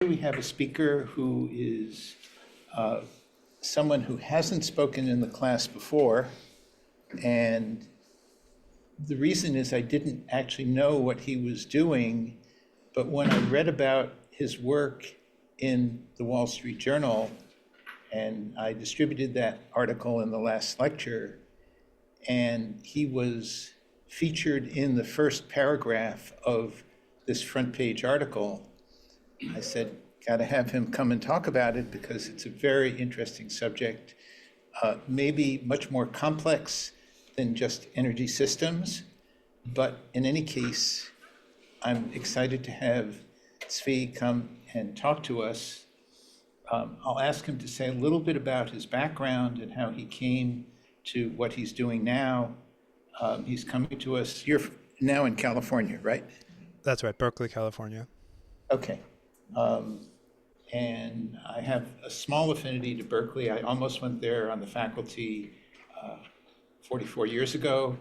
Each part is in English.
we have a speaker who is someone who hasn't spoken in the class before. And the reason is I didn't actually know what he was doing, but when I read about his work in the Wall Street Journal, and I distributed that article in the last lecture, and he was featured in the first paragraph of this front page article, I said, got to have him come and talk about it because it's a very interesting subject, maybe much more complex than just energy systems. But in any case, I'm excited to have Zvi come and talk to us. I'll ask him to say a little bit about his background and how he came to what he's doing now. He's coming to us. You're now in California, right? That's right, Berkeley, California. Okay. And I have a small affinity to Berkeley. I almost went there on the faculty 44 years ago,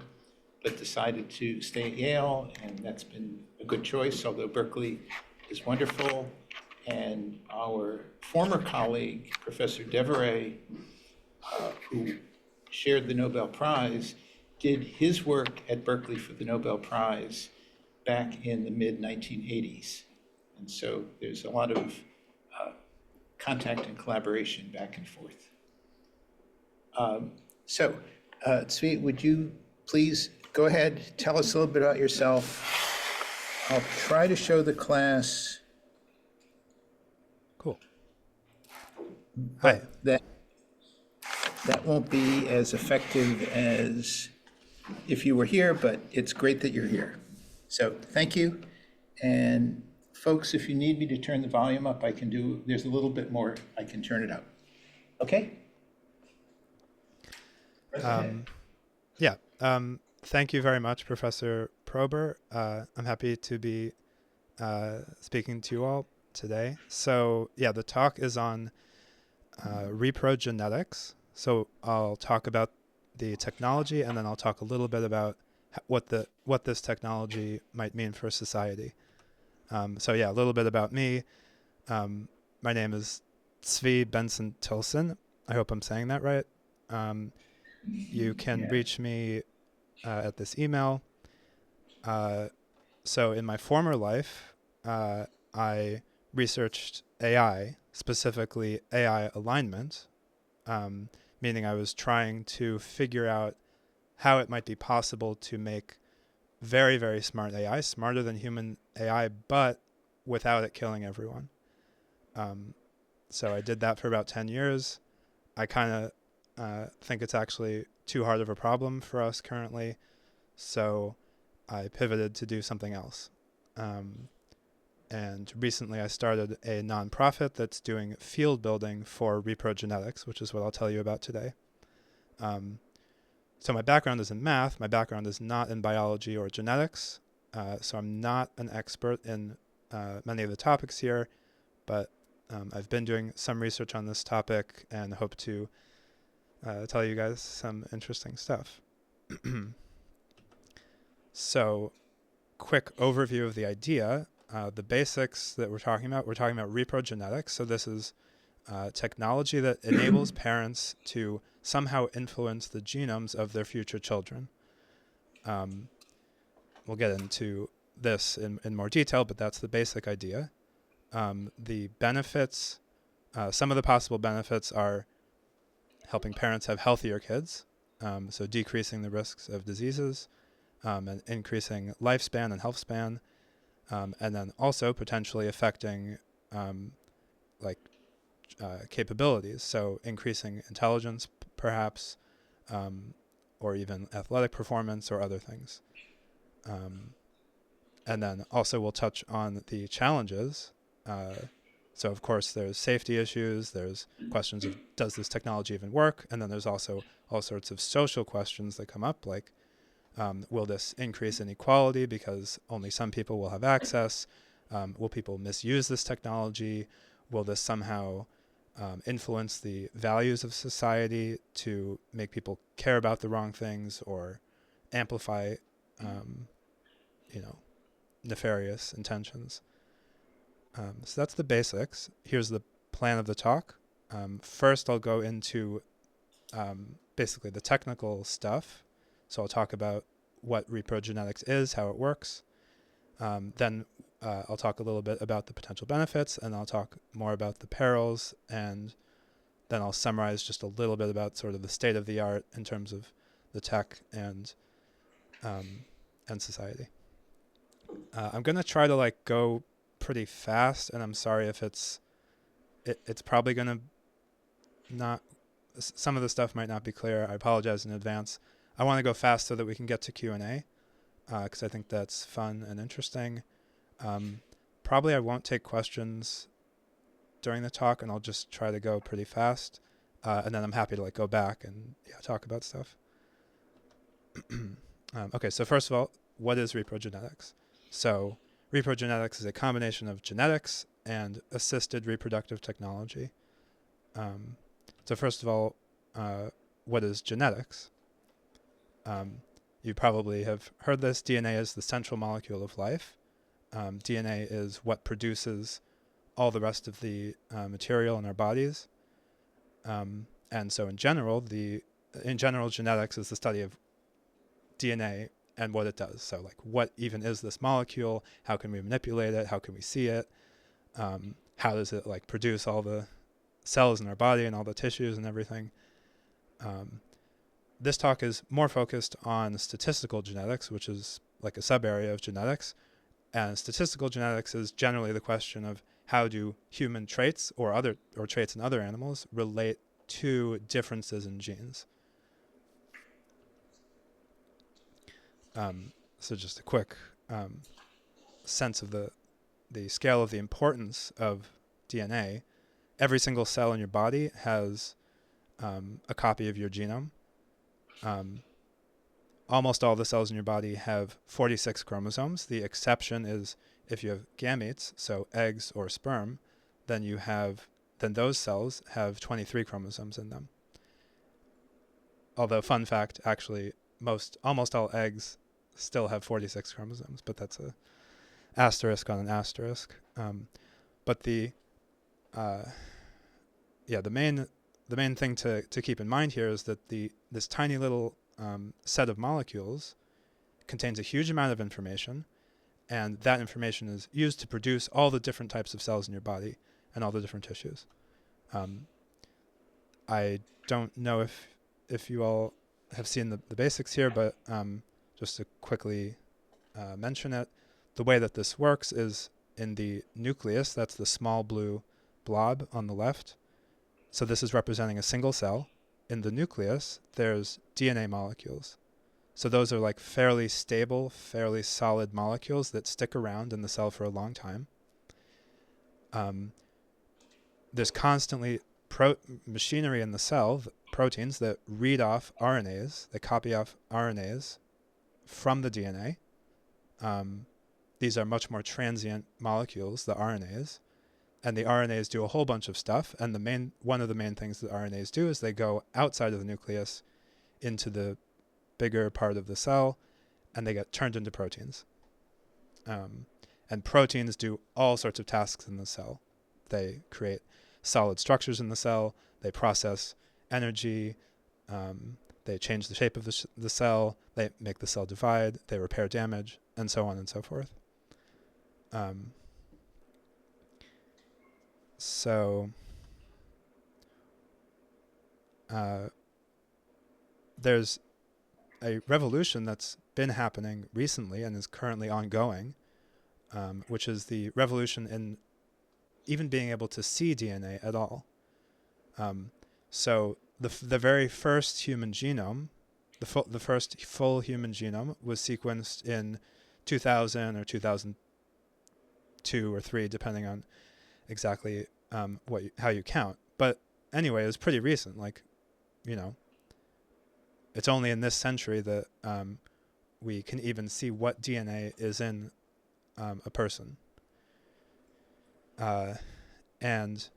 but decided to stay at Yale, and that's been a good choice, although Berkeley is wonderful. And our former colleague, Professor Deveray, who shared the Nobel Prize, did his work at Berkeley for the Nobel Prize back in the mid-1980s. And so there's a lot of contact and collaboration back and forth. Zvi, would you please go ahead, tell us a little bit about yourself. I'll try to show the class. Cool. Hi. That won't be as effective as if you were here, but it's great that you're here. So thank you. And folks, if you need me to turn the volume up, I can do, there's a little bit more, I can turn it up. Okay? Thank you very much, Professor Prober. I'm happy to be speaking to you all today. So the talk is on reprogenetics. So I'll talk about the technology, and then I'll talk a little bit about what this technology might mean for society. A little bit about me. My name is Zvi Benson Tilson. I hope I'm saying that right. You can reach me at this email. So in my former life, I researched AI, specifically AI alignment, meaning I was trying to figure out how it might be possible to make very, very smart AI, smarter than human AI, but without it killing everyone. So I did that for about 10 years. I kind of think it's actually too hard of a problem for us currently, so I pivoted to do something else. And recently I started a nonprofit that's doing field building for reprogenetics, which is what I'll tell you about today. So my background is in math. My background is not in biology or genetics. So I'm not an expert in many of the topics here, but I've been doing some research on this topic and hope to tell you guys some interesting stuff. So, quick overview of the idea. The basics that we're talking about reprogenetics. So this is technology that enables parents to somehow influence the genomes of their future children. We'll get into this in more detail, but that's the basic idea. The benefits, some of the possible benefits are helping parents have healthier kids, so decreasing the risks of diseases, and increasing lifespan and health span, and then also potentially affecting capabilities, so increasing intelligence perhaps, or even athletic performance or other things. And then also we'll touch on the challenges. So of course there's safety issues, there's questions of does this technology even work, and then there's also all sorts of social questions that come up, like will this increase inequality because only some people will have access? Will people misuse this technology? Will this somehow influence the values of society to make people care about the wrong things or amplify nefarious intentions? So that's the basics. Here's the plan of the talk. First, I'll go into basically the technical stuff. So I'll talk about what reprogenetics is, how it works. Then I'll talk a little bit about the potential benefits, and I'll talk more about the perils, and then I'll summarize just a little bit about sort of the state of the art in terms of the tech and society. I'm gonna try to like go pretty fast, and I'm sorry if it's probably gonna not. Some of the stuff might not be clear. I apologize in advance. I want to go fast so that we can get to Q&A, because I think that's fun and interesting. Probably I won't take questions during the talk, and I'll just try to go pretty fast, and then I'm happy to like go back and talk about stuff. Okay, so first of all, what is reprogenetics? So reprogenetics is a combination of genetics and assisted reproductive technology. So first of all, what is genetics? You probably have heard this. DNA is the central molecule of life. DNA is what produces all the rest of the material in our bodies. And so in general, genetics is the study of DNA and what it does. So like, what even is this molecule? How can we manipulate it? How can we see it? How does it like produce all the cells in our body and all the tissues and everything? This talk is more focused on statistical genetics, which is like a sub-area of genetics. And statistical genetics is generally the question of how do human traits or traits in other animals relate to differences in genes. So just a quick sense of the scale of the importance of DNA. Every single cell in your body has a copy of your genome. Almost all the cells in your body have 46 chromosomes. The exception is if you have gametes, so eggs or sperm, then those cells have 23 chromosomes in them. Although, fun fact, actually, almost all eggs still have 46 chromosomes, but that's a asterisk on an asterisk. But the main thing to keep in mind here is that this tiny little set of molecules contains a huge amount of information, and that information is used to produce all the different types of cells in your body and all the different tissues. I don't know if you all have seen the basics here, but just to quickly mention it, the way that this works is in the nucleus. That's the small blue blob on the left. So this is representing a single cell. In the nucleus, there's DNA molecules. So those are like fairly stable, fairly solid molecules that stick around in the cell for a long time. There's constantly machinery in the cell, proteins that read off RNAs, they copy off RNAs from the DNA. These are much more transient molecules, the RNAs. And the RNAs do a whole bunch of stuff, and one of the main things that RNAs do is they go outside of the nucleus into the bigger part of the cell, and they get turned into proteins. And proteins do all sorts of tasks in the cell. They create solid structures in the cell, they process energy, they change the shape of the cell, they make the cell divide, they repair damage, and so on and so forth. So there's a revolution that's been happening recently and is currently ongoing, which is the revolution in even being able to see DNA at all. So the very first human genome, the first full human genome, was sequenced in 2000 or 2002 or 3, depending on exactly how you count. But anyway, it was pretty recent. Like, it's only in this century that we can even see what DNA is in a person. And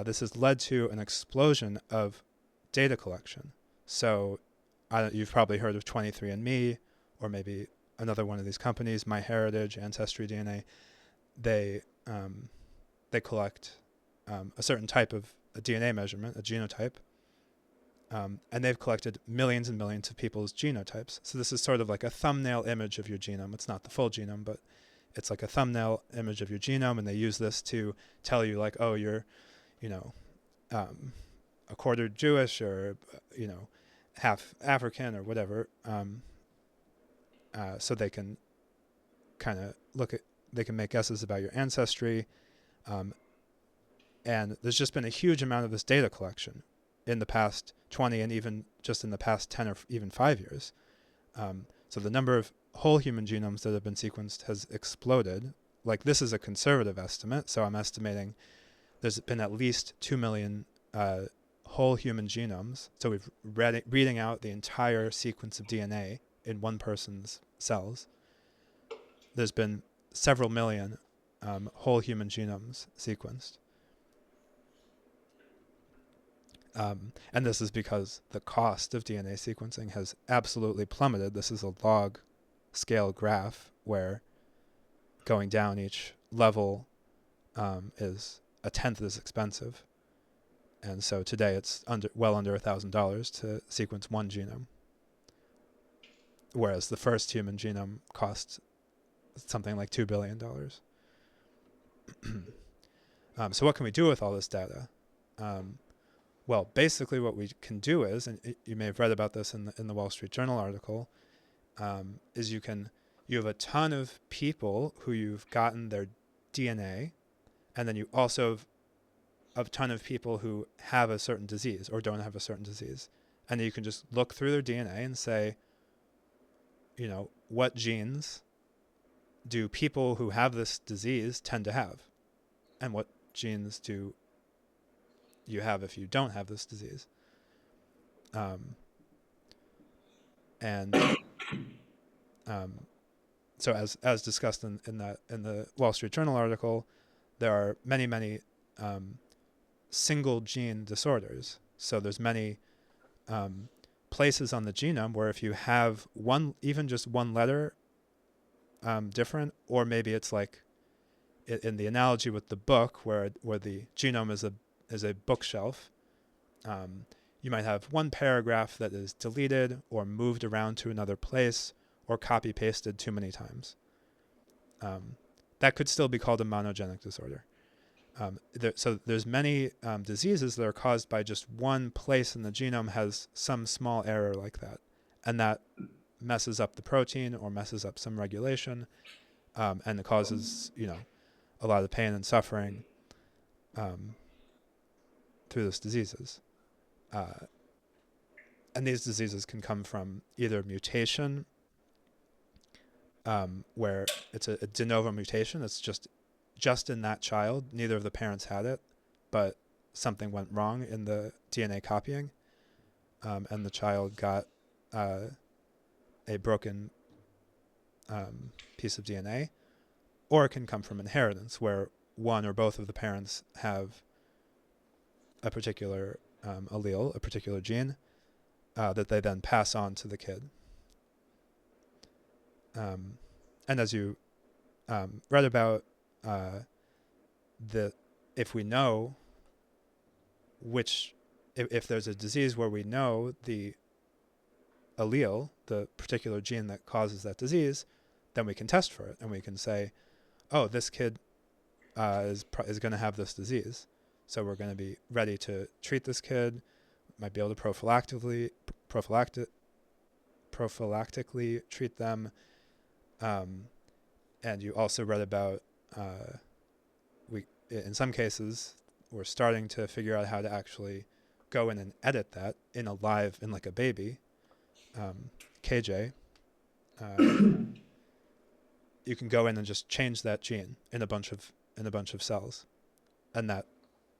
this has led to an explosion of data collection. So you've probably heard of 23andMe, or maybe another one of these companies, MyHeritage, Ancestry DNA. they collect a certain type of a DNA measurement, a genotype, and they've collected millions and millions of people's genotypes. So this is sort of like a thumbnail image of your genome. It's not the full genome, but it's like a thumbnail image of your genome, and they use this to tell you, like, oh, you're, a quarter Jewish, or half African, or whatever. So they can kind of they can make guesses about your ancestry. And there's just been a huge amount of this data collection in the past 20 and even just in the past 10 or even 5 years. So the number of whole human genomes that have been sequenced has exploded. Like, this is a conservative estimate, so I'm estimating there's been at least 2 million whole human genomes. So we've reading out the entire sequence of DNA in one person's cells. There's been several million whole human genomes sequenced. And this is because the cost of DNA sequencing has absolutely plummeted. This is a log scale graph where going down each level is a tenth as expensive. And so today it's well under $1,000 to sequence one genome, whereas the first human genome cost something like $2 billion. So what can we do with all this data? Well, basically what we can do is, and you may have read about this in the Wall Street Journal article, is you have a ton of people who you've gotten their DNA, and then you also have a ton of people who have a certain disease or don't have a certain disease. And you can just look through their DNA and say, what genes do people who have this disease tend to have? And what genes do you have if you don't have this disease? So as discussed in the Wall Street Journal article, there are many single gene disorders. So there's many places on the genome where if you have even just one letter different, or maybe it's like in the analogy with the book where the genome is a bookshelf, you might have one paragraph that is deleted or moved around to another place or copy pasted too many times. That could still be called a monogenic disorder. So there's many diseases that are caused by just one place in the genome has some small error like that, and that messes up the protein or messes up some regulation, and it causes a lot of pain and suffering through those diseases. And these diseases can come from either mutation, where it's a de novo mutation. It's just in that child. Neither of the parents had it, but something went wrong in the DNA copying, and the child got a broken piece of DNA. Or it can come from inheritance, where one or both of the parents have a particular allele, a particular gene, that they then pass on to the kid. And as you read about, if we know if there's a disease where we know the allele, the particular gene that causes that disease, then we can test for it, and we can say, oh, this kid is going to have this disease, so we're going to be ready to treat this kid. Might be able to prophylactically treat them. And you also read about in some cases we're starting to figure out how to actually go in and edit that in like a baby, KJ. You can go in and just change that gene in a bunch of cells, and that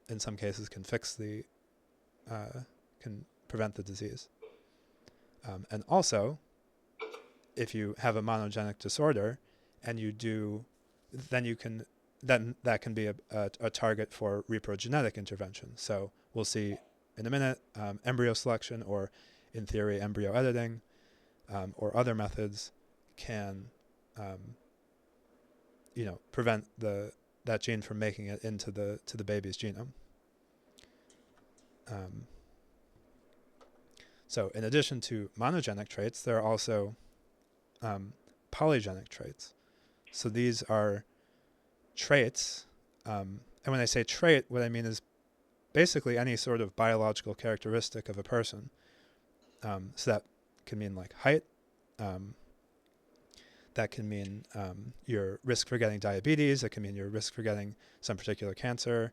in some cases can can prevent the disease. And also, if you have a monogenic disorder and then that can be a target for reprogenetic intervention. So we'll see in a minute embryo selection, or in theory embryo editing, or other methods can prevent that gene from making it into the baby's genome. So in addition to monogenic traits, there are also polygenic traits. So these are traits, and when I say trait, what I mean is basically any sort of biological characteristic of a person. So that can mean like height. That can mean your risk for getting diabetes. It can mean your risk for getting some particular cancer.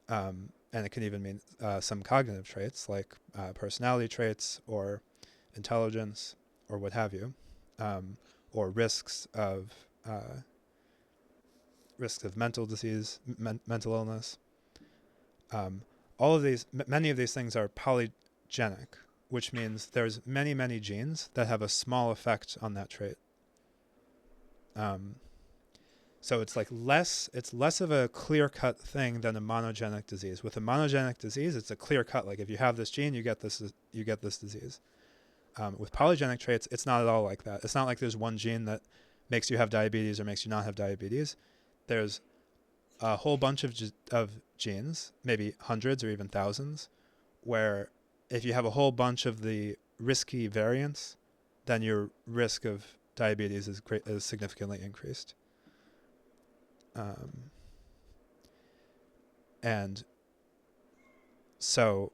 And it can even mean some cognitive traits like personality traits or intelligence or what have you, or risks of mental disease, mental illness. All of these, many of these things are polygenic, which means there's many, many genes that have a small effect on that trait. So it's less of a clear-cut thing than a monogenic disease. With a monogenic disease, it's a clear-cut. Like if you have this gene, you get this disease. With polygenic traits, it's not at all like that. It's not like there's one gene that makes you have diabetes or makes you not have diabetes. There's a whole bunch of genes, maybe hundreds or even thousands, where if you have a whole bunch of the risky variants, then your risk of diabetes is significantly increased. And so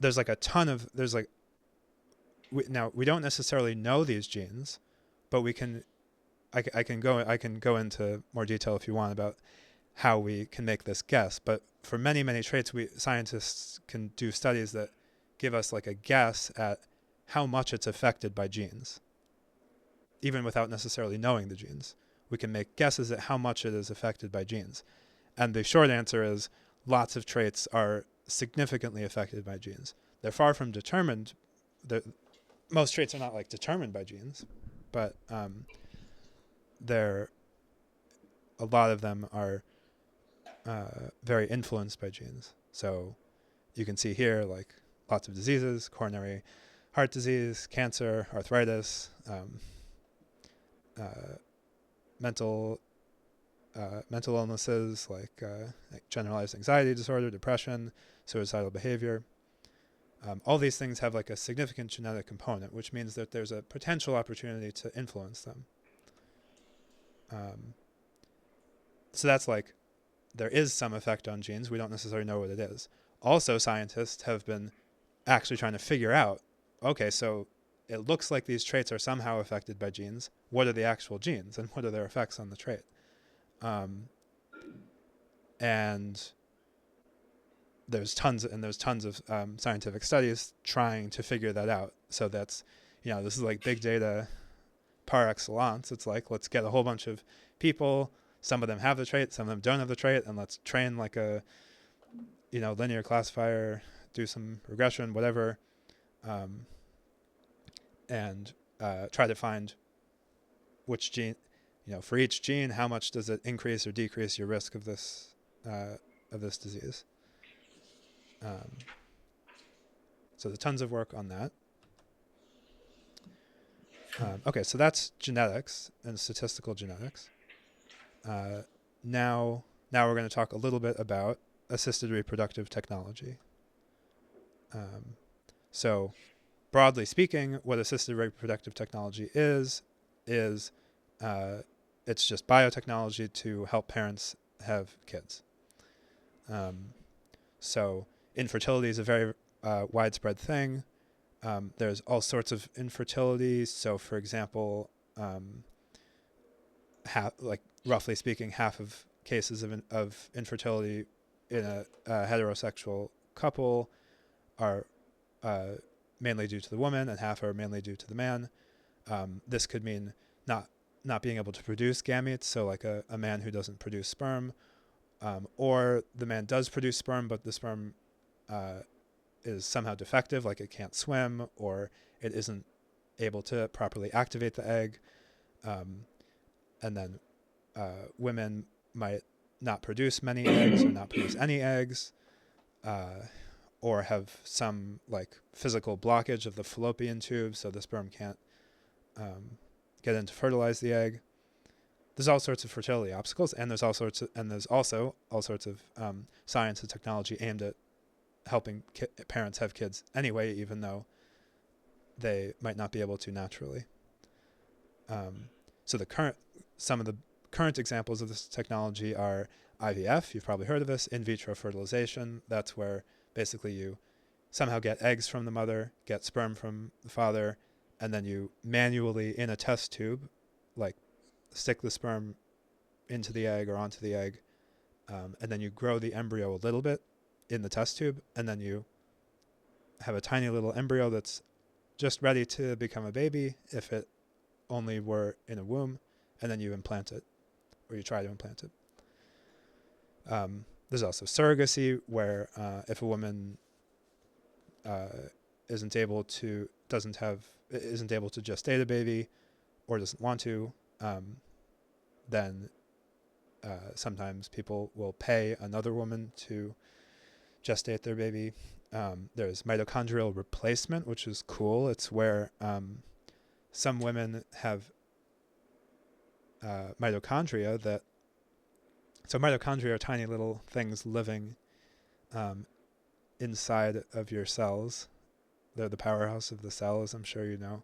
there's like a ton of, now we don't necessarily know these genes, but we can, I can go into more detail if you want about how we can make this guess. But for many, many traits, scientists can do studies that give us like a guess at how much it's affected by genes. Even without necessarily knowing the genes, we can make guesses at how much it is affected by genes. And the short answer is lots of traits are significantly affected by genes. They're far from determined. Most traits are not like determined by genes, but a lot of them are very influenced by genes. So you can see here like lots of diseases: coronary heart disease, cancer, arthritis, mental illnesses like generalized anxiety disorder, depression, suicidal behavior. All these things have like a significant genetic component, which means that there's a potential opportunity to influence them. So that's like, there is some effect on genes. We don't necessarily know what it is. Also, scientists have been actually trying to figure out, okay, so it looks like these traits are somehow affected by genes. What are the actual genes and what are their effects on the trait? And there's tons of scientific studies trying to figure that out. So that's, this is like big data par excellence. It's like, let's get a whole bunch of people. Some of them have the trait, some of them don't have the trait, and let's train like a, linear classifier, do some regression, whatever, and try to find which gene, for each gene, how much does it increase or decrease your risk of this disease. So there's tons of work on that. Okay, so that's genetics and statistical genetics. Now we're going to talk a little bit about assisted reproductive technology. So broadly speaking, what assisted reproductive technology is it's just biotechnology to help parents have kids. So infertility is a very widespread thing. There's all sorts of infertility. So, for example, roughly speaking, half of cases of infertility in a heterosexual couple are mainly due to the woman, and half are mainly due to the man. This could mean not being able to produce gametes, so like a man who doesn't produce sperm, or the man does produce sperm, but the sperm is somehow defective, like it can't swim, or it isn't able to properly activate the egg. And then women might not produce many eggs or not produce any eggs, or have some like physical blockage of the fallopian tube, so the sperm can't get in to fertilize the egg. There's all sorts of fertility obstacles, and there's also all sorts of science and technology aimed at helping parents have kids anyway, even though they might not be able to naturally. So some of the current examples of this technology are IVF. You've probably heard of this. In vitro fertilization. That's where basically you somehow get eggs from the mother, get sperm from the father, and then you manually, in a test tube, like stick the sperm into the egg or onto the egg, and then you grow the embryo a little bit in the test tube, and then you have a tiny little embryo that's just ready to become a baby if it only were in a womb, and then you implant it, or you try to implant it. There's also surrogacy, where if a woman isn't able to gestate a baby, or doesn't want to, then sometimes people will pay another woman to gestate their baby. There's mitochondrial replacement, which is cool. It's where some women have mitochondria so mitochondria are tiny little things living inside of your cells. They're the powerhouse of the cell, as I'm sure you know.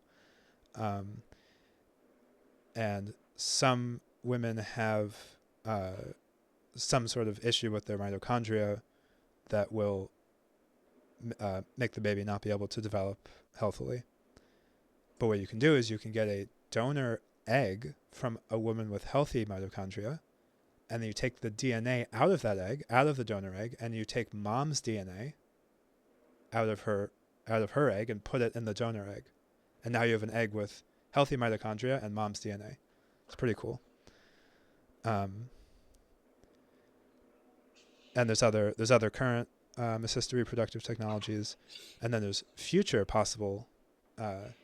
And some women have some sort of issue with their mitochondria that will make the baby not be able to develop healthily. But what you can do is you can get a donor egg from a woman with healthy mitochondria, and then you take the DNA out of that egg, out of the donor egg, and you take mom's DNA out of her egg and put it in the donor egg. And now you have an egg with healthy mitochondria and mom's DNA. It's pretty cool. And there's other current assisted reproductive technologies, and then there's future possible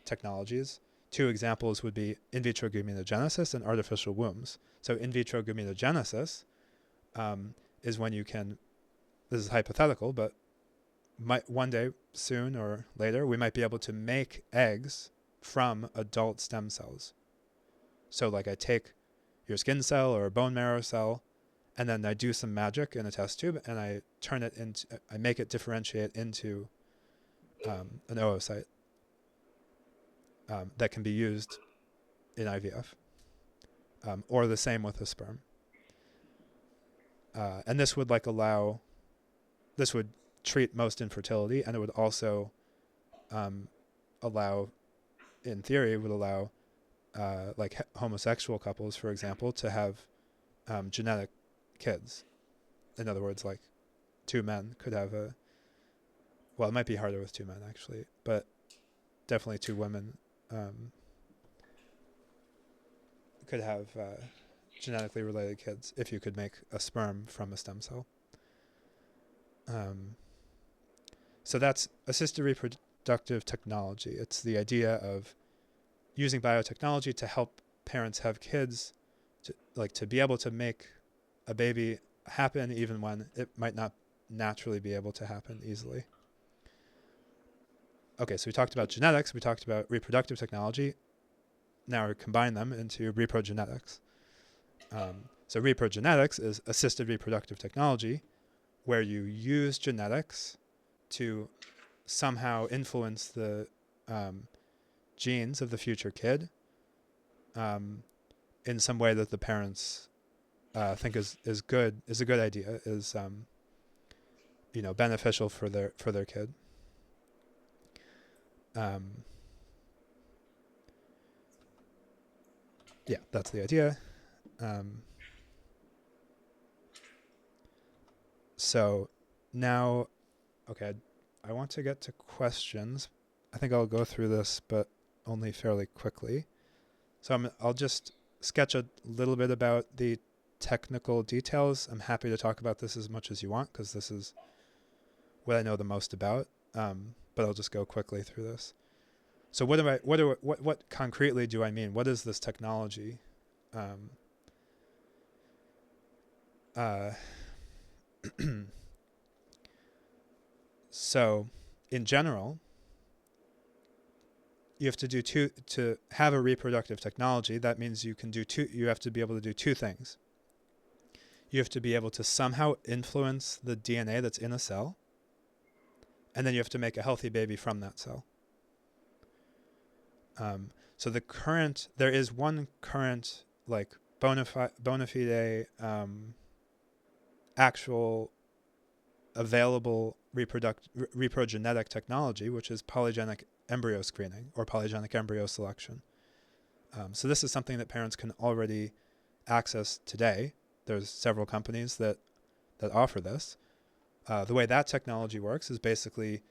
technologies. Two examples would be in vitro gametogenesis and artificial wombs. So in vitro gametogenesis is when you can, this is hypothetical, but one day, soon or later, we might be able to make eggs from adult stem cells. So like I take your skin cell or a bone marrow cell, and then I do some magic in a test tube, and I make it differentiate into an oocyte that can be used in IVF, or the same with the sperm. And this would treat most infertility, and it would also allow like homosexual couples, for example, to have genetic kids. In other words, like two men could have it might be harder with two men actually, but definitely two women could have genetically related kids if you could make a sperm from a stem cell. So that's assisted reproductive technology. It's the idea of using biotechnology to help parents have kids, to be able to make a baby happen even when it might not naturally be able to happen easily. Okay, so we talked about genetics, we talked about reproductive technology. Now we combine them into reprogenetics. So reprogenetics is assisted reproductive technology, where you use genetics to somehow influence the genes of the future kid in some way that the parents think is a good idea, is beneficial for their kid. Yeah, that's the idea. So now, okay, I want to get to questions. I think I'll go through this, but only fairly quickly. So I'll just sketch a little bit about the technical details. I'm happy to talk about this as much as you want, because this is what I know the most about. But I'll just go quickly through this. So what concretely do I mean? What is this technology? So in general, you have to do to have a reproductive technology. That means you have to be able to do two things. You have to be able to somehow influence the DNA that's in a cell, and then you have to make a healthy baby from that cell. So there is one current, like, bona fide actual available reprogenetic technology, which is polygenic embryo screening or polygenic embryo selection. So this is something that parents can already access today. There's several companies that offer this. The way that technology works is basically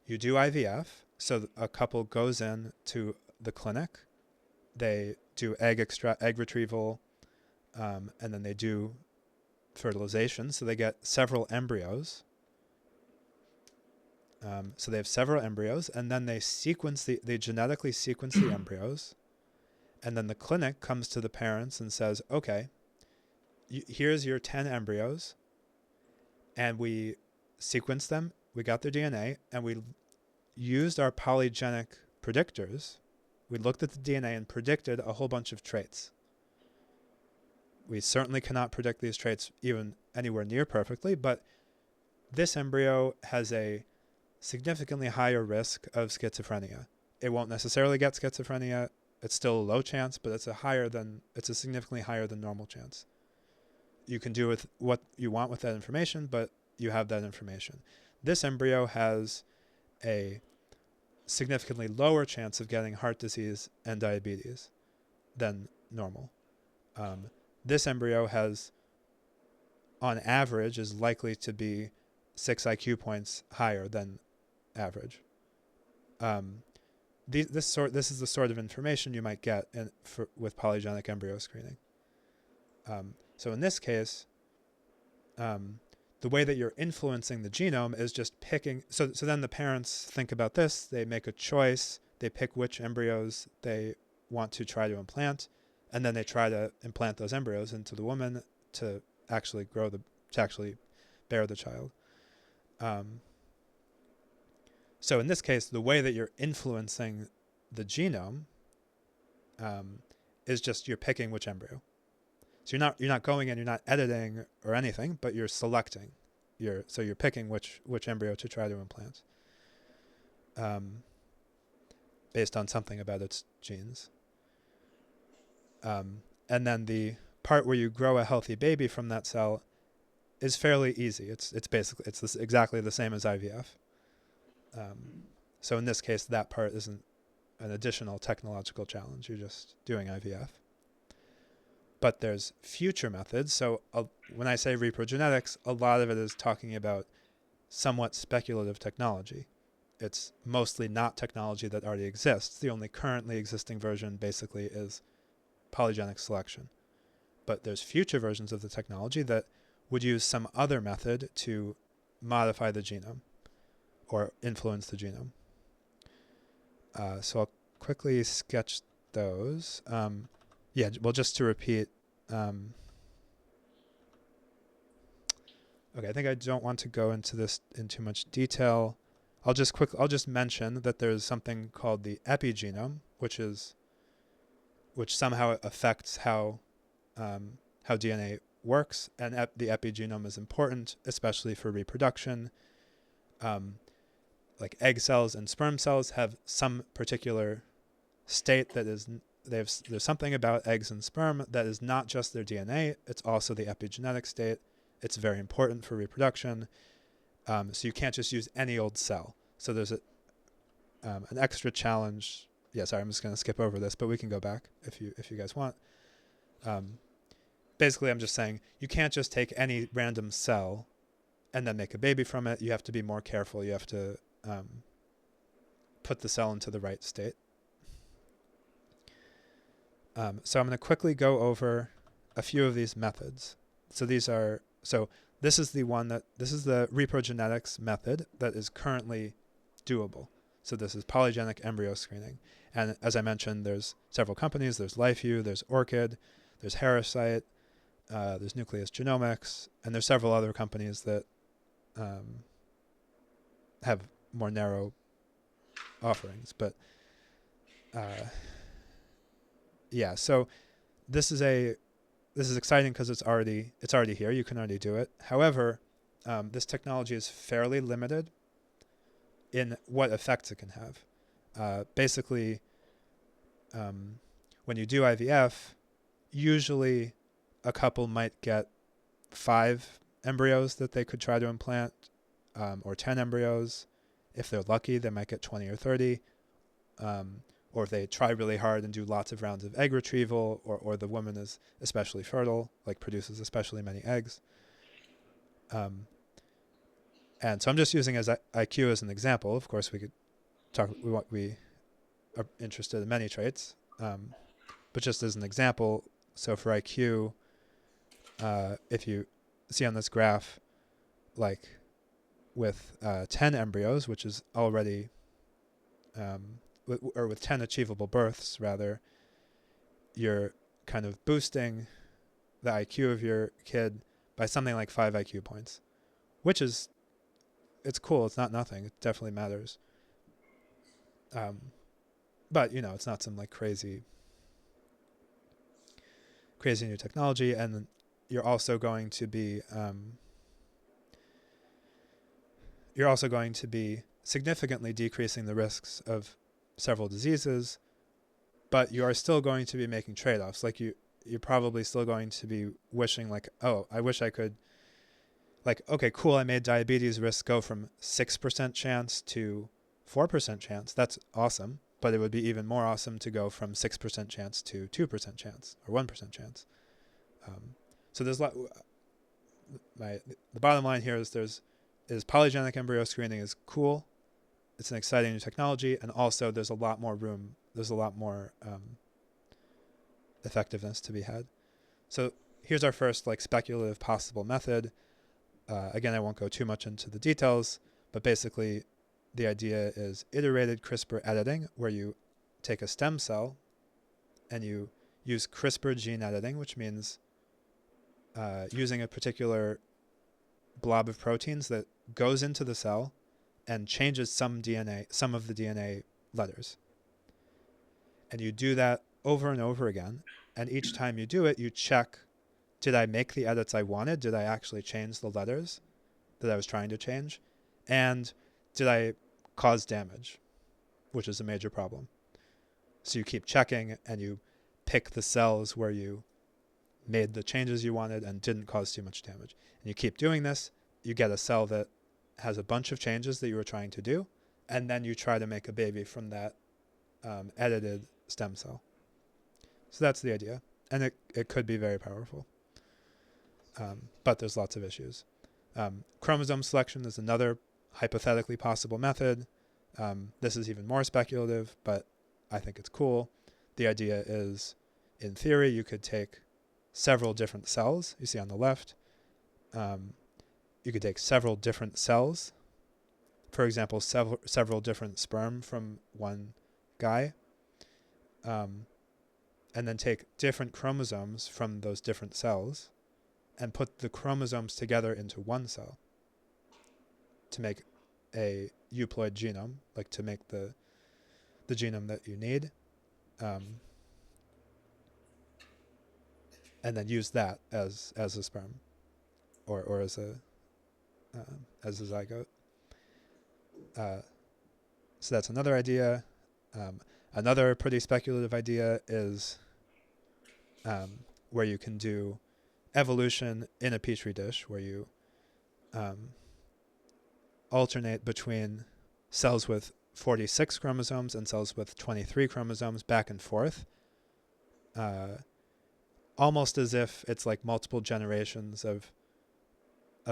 you do IVF. So a couple goes in to the clinic, they do egg retrieval, and then they do fertilization. So they get several embryos. So they have several embryos, and then they genetically sequence the embryos, and then the clinic comes to the parents and says, okay, here's your 10 embryos, and we sequenced them, we got their DNA, and we used our polygenic predictors. We looked at the DNA and predicted a whole bunch of traits. We certainly cannot predict these traits even anywhere near perfectly, but this embryo has a significantly higher risk of schizophrenia. It won't necessarily get schizophrenia. It's still a low chance, but it's a significantly higher than normal chance. You can do with what you want with that information, but you have that information. This embryo has a significantly lower chance of getting heart disease and diabetes than normal. This embryo has, on average, is likely to be 6 IQ points higher than average. This is the sort of information you might get with polygenic embryo screening. So in this case, the way that you're influencing the genome is just picking. So then the parents think about this. They make a choice. They pick which embryos they want to try to implant, and then they try to implant those embryos into the woman to actually bear the child. So in this case, the way that you're influencing the genome is just you're picking which embryo. So you're not going in, you're not editing or anything, but you're selecting. You're picking which embryo to try to implant, based on something about its genes. And then the part where you grow a healthy baby from that cell is fairly easy. It's exactly the same as IVF. So in this case, that part isn't an additional technological challenge. You're just doing IVF. But there's future methods. So when I say reprogenetics, a lot of it is talking about somewhat speculative technology. It's mostly not technology that already exists. The only currently existing version basically is polygenic selection. But there's future versions of the technology that would use some other method to modify the genome or influence the genome. So I'll quickly sketch those. Just to repeat. Okay, I think I don't want to go into this in too much detail. I'll just mention that there's something called the epigenome, which somehow affects how DNA works, and the epigenome is important, especially for reproduction. Like egg cells and sperm cells have some particular state that is there's something about eggs and sperm that is not just their DNA, it's also the epigenetic state. It's very important for reproduction. So you can't just use any old cell. So there's an extra challenge. Yeah, sorry, I'm just going to skip over this, but we can go back if you guys want. Basically, I'm just saying you can't just take any random cell and then make a baby from it. You have to be more careful. You have to put the cell into the right state. So I'm going to quickly go over a few of these methods. This is the reprogenetics method that is currently doable. So this is polygenic embryo screening. And as I mentioned, there's several companies. There's LifeU, there's Orchid, there's Harrisite, there's Nucleus Genomics, and there's several other companies that have more narrow offerings. But yeah, so this is exciting because it's already here. You can already do it. However, this technology is fairly limited in what effects it can have. Basically, when you do IVF, usually a couple might get 5 embryos that they could try to implant, or 10 embryos. If they're lucky, they might get 20 or 30. Or if they try really hard and do lots of rounds of egg retrieval, or the woman is especially fertile, like produces especially many eggs. And so I'm just using as IQ as an example. Of course, we could talk. We are interested in many traits, but just as an example. So for IQ, if you see on this graph, like with 10 embryos, which is already, with 10 achievable births, rather, you're kind of boosting the IQ of your kid by something like 5 IQ points, which is, it's cool. It's not nothing. It definitely matters. But, it's not some like crazy new technology. And you're also going to be, significantly decreasing the risks of several diseases, but you are still going to be making trade-offs. Like you're probably still going to be wishing like, oh, I wish I could, like, okay, cool, I made diabetes risk go from 6% chance to 4% chance. That's awesome. But it would be even more awesome to go from 6% chance to 2% chance or 1% chance. So there's the bottom line here is polygenic embryo screening is cool. It's an exciting new technology, and also there's a lot more room. There's a lot more effectiveness to be had. So here's our first like speculative possible method. Again, I won't go too much into the details, but basically the idea is iterated CRISPR editing, where you take a stem cell and you use CRISPR gene editing, which means using a particular blob of proteins that goes into the cell and changes some of the DNA letters. And you do that over and over again. And each time you do it, you check, did I make the edits I wanted? Did I actually change the letters that I was trying to change? And did I cause damage, which is a major problem? So you keep checking and you pick the cells where you made the changes you wanted and didn't cause too much damage. And you keep doing this, you get a cell that has a bunch of changes that you were trying to do, and then you try to make a baby from that edited stem cell. So that's the idea. And it could be very powerful. But there's lots of issues. Chromosome selection is another hypothetically possible method. This is even more speculative, but I think it's cool. The idea is, in theory, you could take several different cells. You see on the left, you could take several different cells. For example, several different sperm from one guy, and then take different chromosomes from those different cells and put the chromosomes together into one cell to make a euploid genome, like to make the genome that you need, and then use that as a sperm or as a zygote. So that's another idea. Another pretty speculative idea is where you can do evolution in a petri dish, where you alternate between cells with 46 chromosomes and cells with 23 chromosomes back and forth, almost as if it's like multiple generations of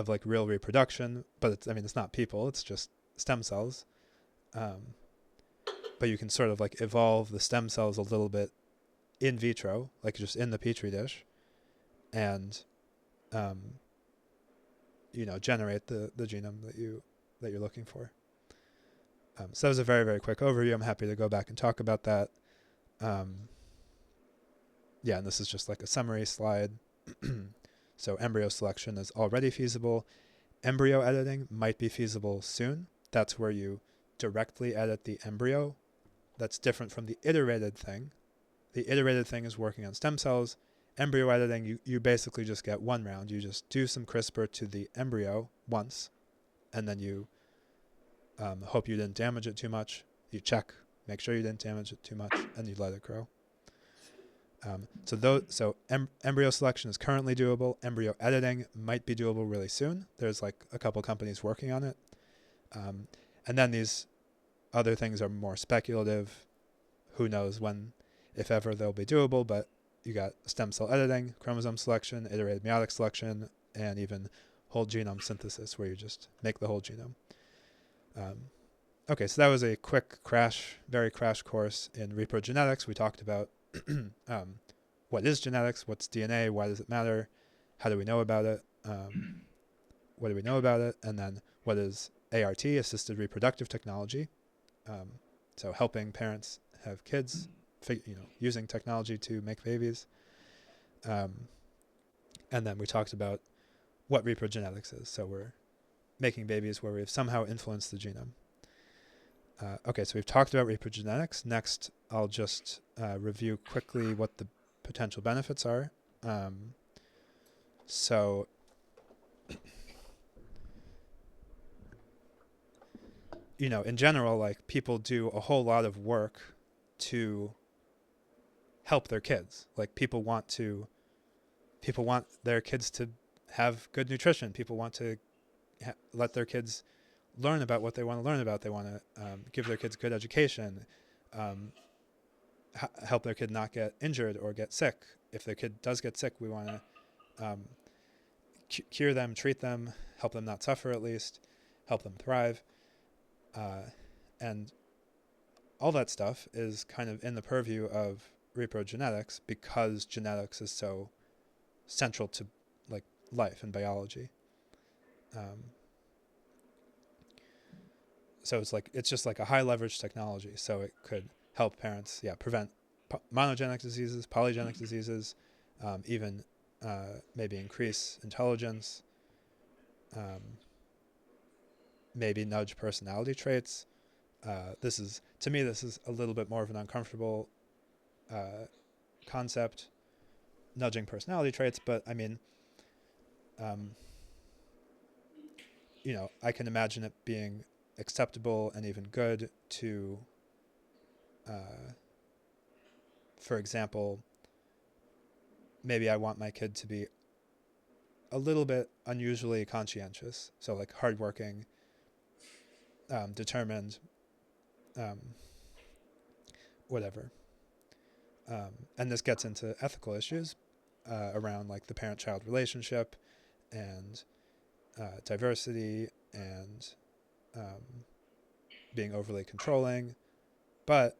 like real reproduction, but it's not people, it's just stem cells. But you can sort of like evolve the stem cells a little bit in vitro, like just in the petri dish, and generate the genome that you're looking for. So that was a very, very quick overview. I'm happy to go back and talk about that. And this is just like a summary slide. So embryo selection is already feasible. Embryo editing might be feasible soon. That's where you directly edit the embryo that's different from the iterated thing. The iterated thing is working on stem cells. Embryo editing, you basically just get one round. You just do some CRISPR to the embryo once, and then you hope you didn't damage it too much. You check, make sure you didn't damage it too much, and you let it grow. So embryo selection is currently doable. Embryo editing might be doable really soon. There's like a couple companies working on it. And then these other things are more speculative. Who knows when, if ever, they'll be doable, but you got stem cell editing, chromosome selection, iterated meiotic selection, and even whole genome synthesis, where you just make the whole genome. Okay, so that was a quick very crash course in reprogenetics. We talked about what is genetics, what's DNA, why does it matter, how do we know about it, what do we know about it, and then what is ART, assisted reproductive technology, so helping parents have kids, using technology to make babies. And then we talked about what reprogenetics is. So we're making babies where we've somehow influenced the genome. Okay, so we've talked about reprogenetics. Next, I'll just review quickly what the potential benefits are. So in general, like, people do a whole lot of work to help their kids. Like, people want their kids to have good nutrition. People want to let their kids learn about what they want to learn about. They want to give their kids good education, help their kid not get injured or get sick. If their kid does get sick, we want to cure them, treat them, help them not suffer, at least help them thrive. And all that stuff is kind of in the purview of reprogenetics, because genetics is so central to like life and biology. So it's just like a high leverage technology. So it could help parents, prevent monogenic diseases, polygenic diseases, even maybe increase intelligence, maybe nudge personality traits. To me, this is a little bit more of an uncomfortable concept, nudging personality traits. But I mean, I can imagine it being acceptable and even good to, for example, maybe I want my kid to be a little bit unusually conscientious. So like hardworking, determined, whatever. And this gets into ethical issues around like the parent-child relationship and diversity and being overly controlling. But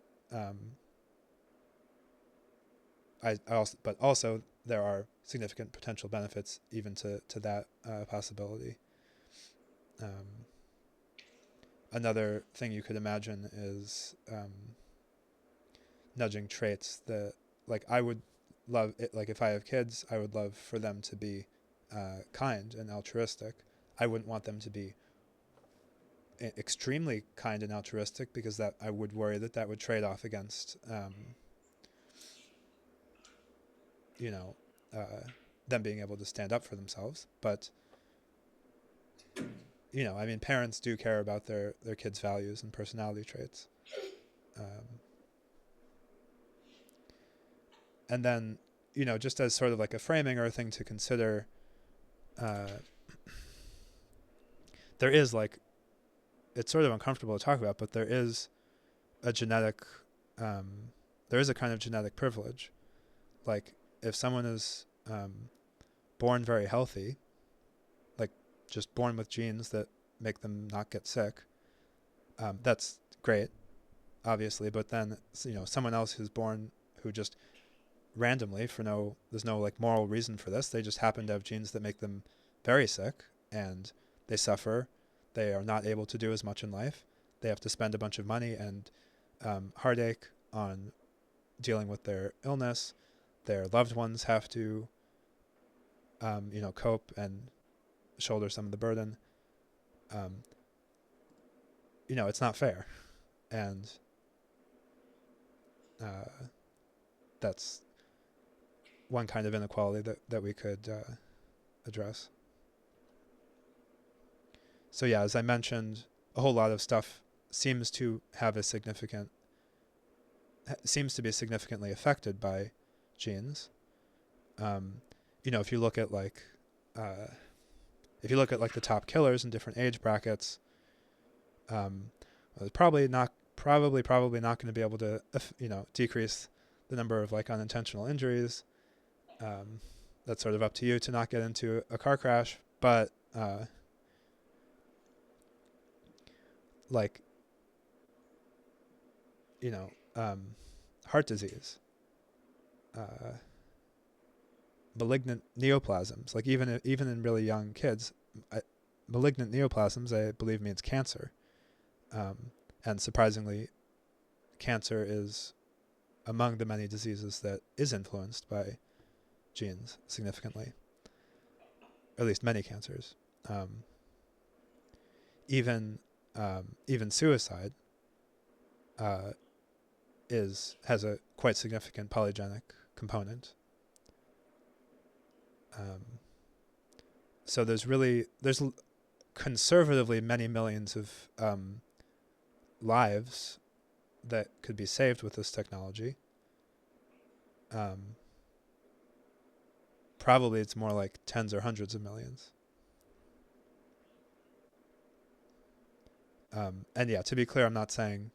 also there are significant potential benefits even to that possibility. Another thing you could imagine is nudging traits that, like, I would love it. Like, if I have kids, I would love for them to be kind and altruistic. I wouldn't want them to be extremely kind and altruistic, because that I would worry that would trade off against them being able to stand up for themselves. But I mean, parents do care about their kids' values and personality traits. And then, just as sort of like a framing or a thing to consider, there is, like, it's sort of uncomfortable to talk about, but there is a kind of genetic privilege. Like, if someone is born very healthy, like just born with genes that make them not get sick, that's great, obviously. But then, someone else who's born, who just randomly, there's no like moral reason for this, they just happen to have genes that make them very sick, and they suffer. They are not able to do as much in life. They have to spend a bunch of money and heartache on dealing with their illness. Their loved ones have to cope and shoulder some of the burden. It's not fair. And That's one kind of inequality that we could address. So yeah, as I mentioned, a whole lot of stuff seems to be significantly affected by genes. If you look at like the top killers in different age brackets, it's probably not going to be able to decrease the number of like unintentional injuries. That's sort of up to you to not get into a car crash, but like heart disease, malignant neoplasms, like even in really young kids, malignant neoplasms, I believe, means cancer. And surprisingly, cancer is among the many diseases that is influenced by genes significantly, or at least many cancers. Even suicide has a quite significant polygenic component. So there's conservatively many millions of lives that could be saved with this technology. Probably it's more like tens or hundreds of millions. And yeah, to be clear, I'm not saying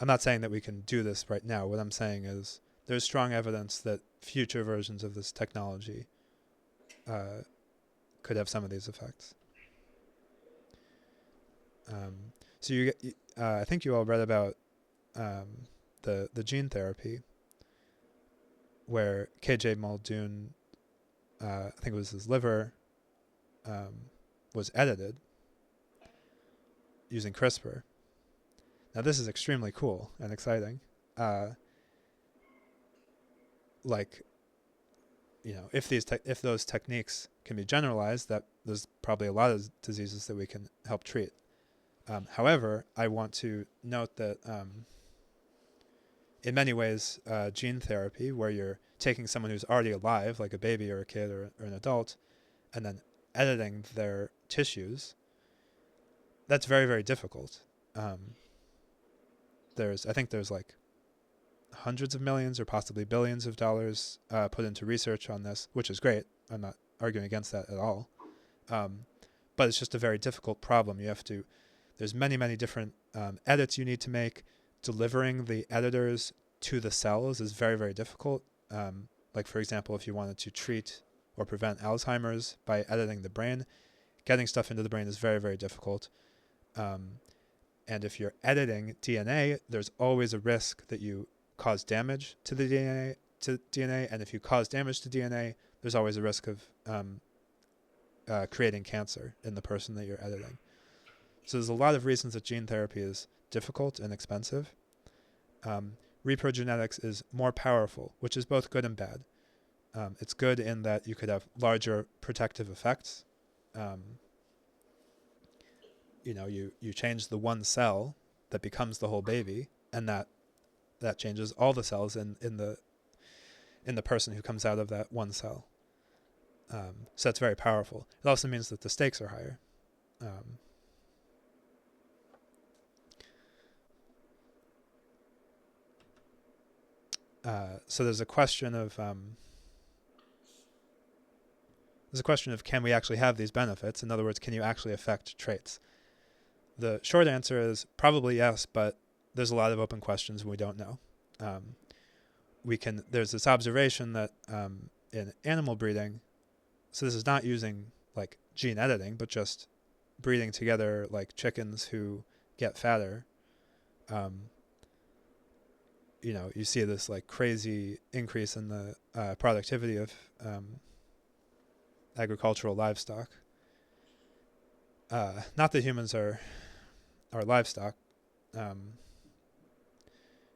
that we can do this right now. What I'm saying is there's strong evidence that future versions of this technology could have some of these effects. So I think you all read about the gene therapy where KJ Muldoon, I think it was his liver, was edited using CRISPR. Now this is extremely cool and exciting. If those techniques can be generalized, that there's probably a lot of diseases that we can help treat. However, I want to note that in many ways, gene therapy, where you're taking someone who's already alive, like a baby or a kid or an adult, and then editing their tissues, that's very, very difficult. I think there's like hundreds of millions or possibly billions of dollars put into research on this, which is great. I'm not arguing against that at all. But it's just a very difficult problem. There's many, many different edits you need to make. Delivering the editors to the cells is very, very difficult. Like, for example, if you wanted to treat or prevent Alzheimer's by editing the brain, getting stuff into the brain is very, very difficult. And if you're editing DNA, there's always a risk that you cause damage to the DNA. And if you cause damage to DNA, there's always a risk of creating cancer in the person that you're editing. So there's a lot of reasons that gene therapy is difficult and expensive. Reprogenetics is more powerful, which is both good and bad. It's good in that you could have larger protective effects. You change the one cell that becomes the whole baby, and that changes all the cells in the person who comes out of that one cell. So that's very powerful. It also means that the stakes are higher. So there's a question of can we actually have these benefits? In other words, can you actually affect traits? The short answer is probably yes, but there's a lot of open questions and we don't know. There's this observation that in animal breeding, so this is not using like gene editing, but just breeding together like chickens who get fatter. You see this like crazy increase in the productivity of agricultural livestock. Not that humans are livestock.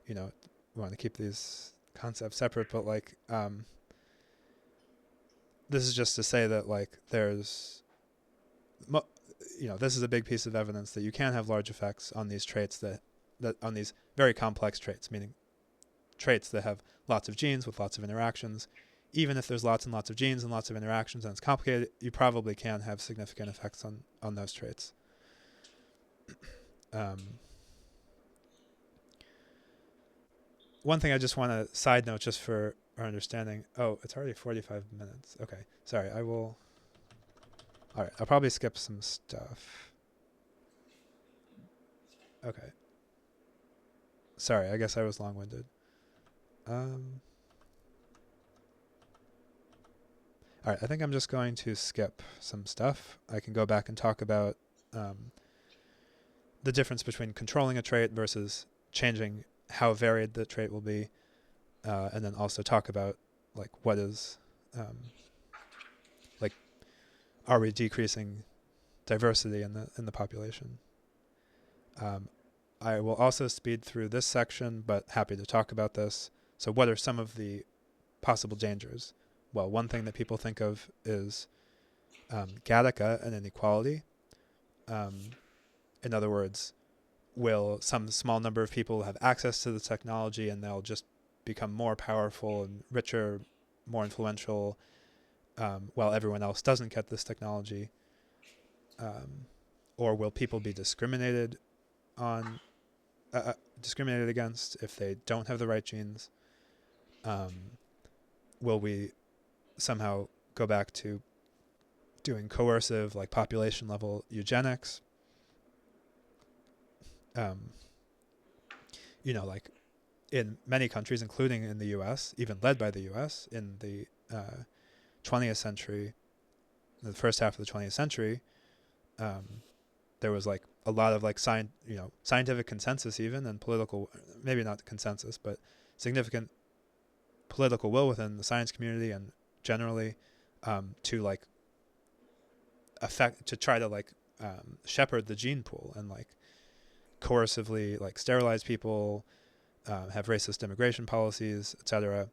We want to keep these concepts separate, but like this is just to say that like there's this is a big piece of evidence that you can have large effects on these traits that on these very complex traits, meaning traits that have lots of genes with lots of interactions. Even if there's lots and lots of genes and lots of interactions and it's complicated, you probably can have significant effects on those traits. One thing I just want to side note just for our understanding. Oh, it's already 45 minutes. Okay. Sorry, all right, I'll probably skip some stuff. Okay. Sorry, I guess I was long-winded. All right, I think I'm just going to skip some stuff. I can go back and talk about the difference between controlling a trait versus changing how varied the trait will be, and then also talk about like what is, like, are we decreasing diversity in the population? I will also speed through this section, but happy to talk about this. So what are some of the possible dangers? Well, one thing that people think of is Gattaca and inequality. In other words, will some small number of people have access to the technology and they'll just become more powerful and richer, more influential, while everyone else doesn't get this technology? Or will people be discriminated against if they don't have the right genes? Will we somehow go back to doing coercive, like population level eugenics? Like in many countries, including in the U.S., even led by the U.S. in the 20th century, the first half of the 20th century, there was like a lot of like scientific consensus, even, and political, maybe not consensus, but significant political will within the science community and generally, to like try to like shepherd the gene pool and like coercively like sterilize people, have racist immigration policies, etc.,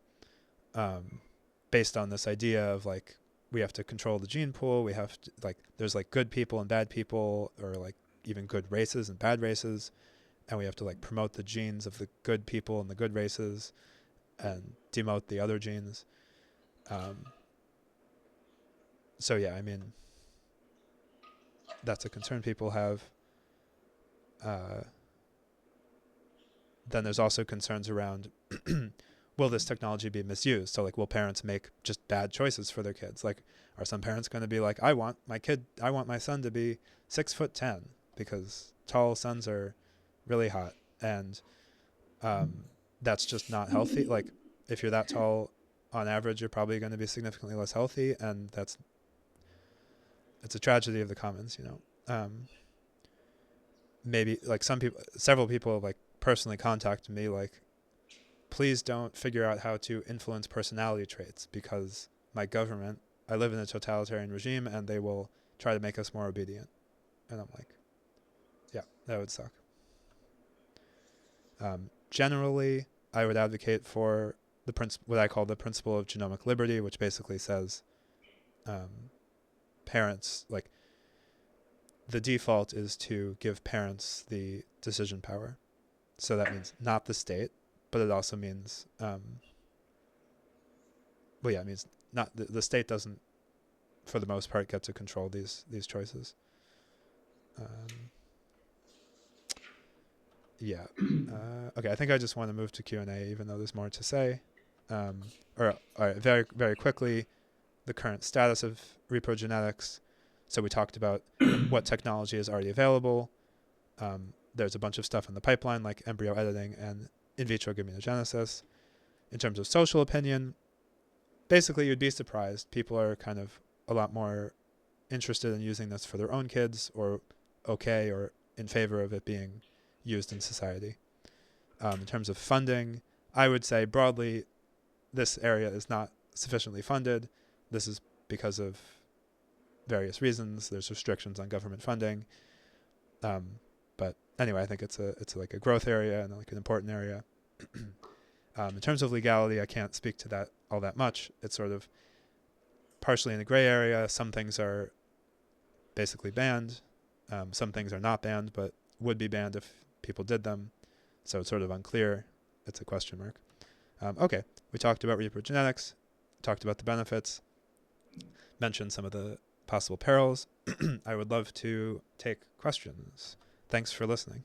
based on this idea of like we have to control the gene pool. We have to, like, there's like good people and bad people, or like even good races and bad races, and we have to like promote the genes of the good people and the good races and demote the other genes. So yeah, I mean, that's a concern people have. Then there's also concerns around will this technology be misused? So like, will parents make just bad choices for their kids? Like, are some parents going to be like, I want my son to be 6'10" because tall sons are really hot, and that's just not healthy. Like, if you're that tall, on average, you're probably going to be significantly less healthy, and it's a tragedy of the commons, maybe like several people like personally contacted me like, please don't figure out how to influence personality traits because I live in a totalitarian regime and they will try to make us more obedient. And I'm like, yeah, that would suck. Generally, I would advocate for what I call the principle of genomic liberty, which basically says parents, like, the default is to give parents the decision power. So that means not the state, but it also means, it means not the state doesn't, for the most part, get to control these choices. Okay, I think I just want to move to Q&A, even though there's more to say. All right, very, very quickly, the current status of reprogenetics. So we talked about what technology is already available. There's a bunch of stuff in the pipeline, like embryo editing and in vitro gametogenesis. In terms of social opinion, basically you'd be surprised. People are kind of a lot more interested in using this for their own kids, or okay, or in favor of it being used in society. In terms of funding, I would say broadly, this area is not sufficiently funded. This is because of various reasons. There's restrictions on government funding. But anyway, I think it's like a growth area and like an important area. In terms of legality, I can't speak to that all that much. It's sort of partially in the gray area. Some things are basically banned. Some things are not banned, but would be banned if people did them. So it's sort of unclear. It's a question mark. Okay, we talked about reprogenetics, talked about the benefits, mentioned some of the possible perils. I would love to take questions. Thanks for listening.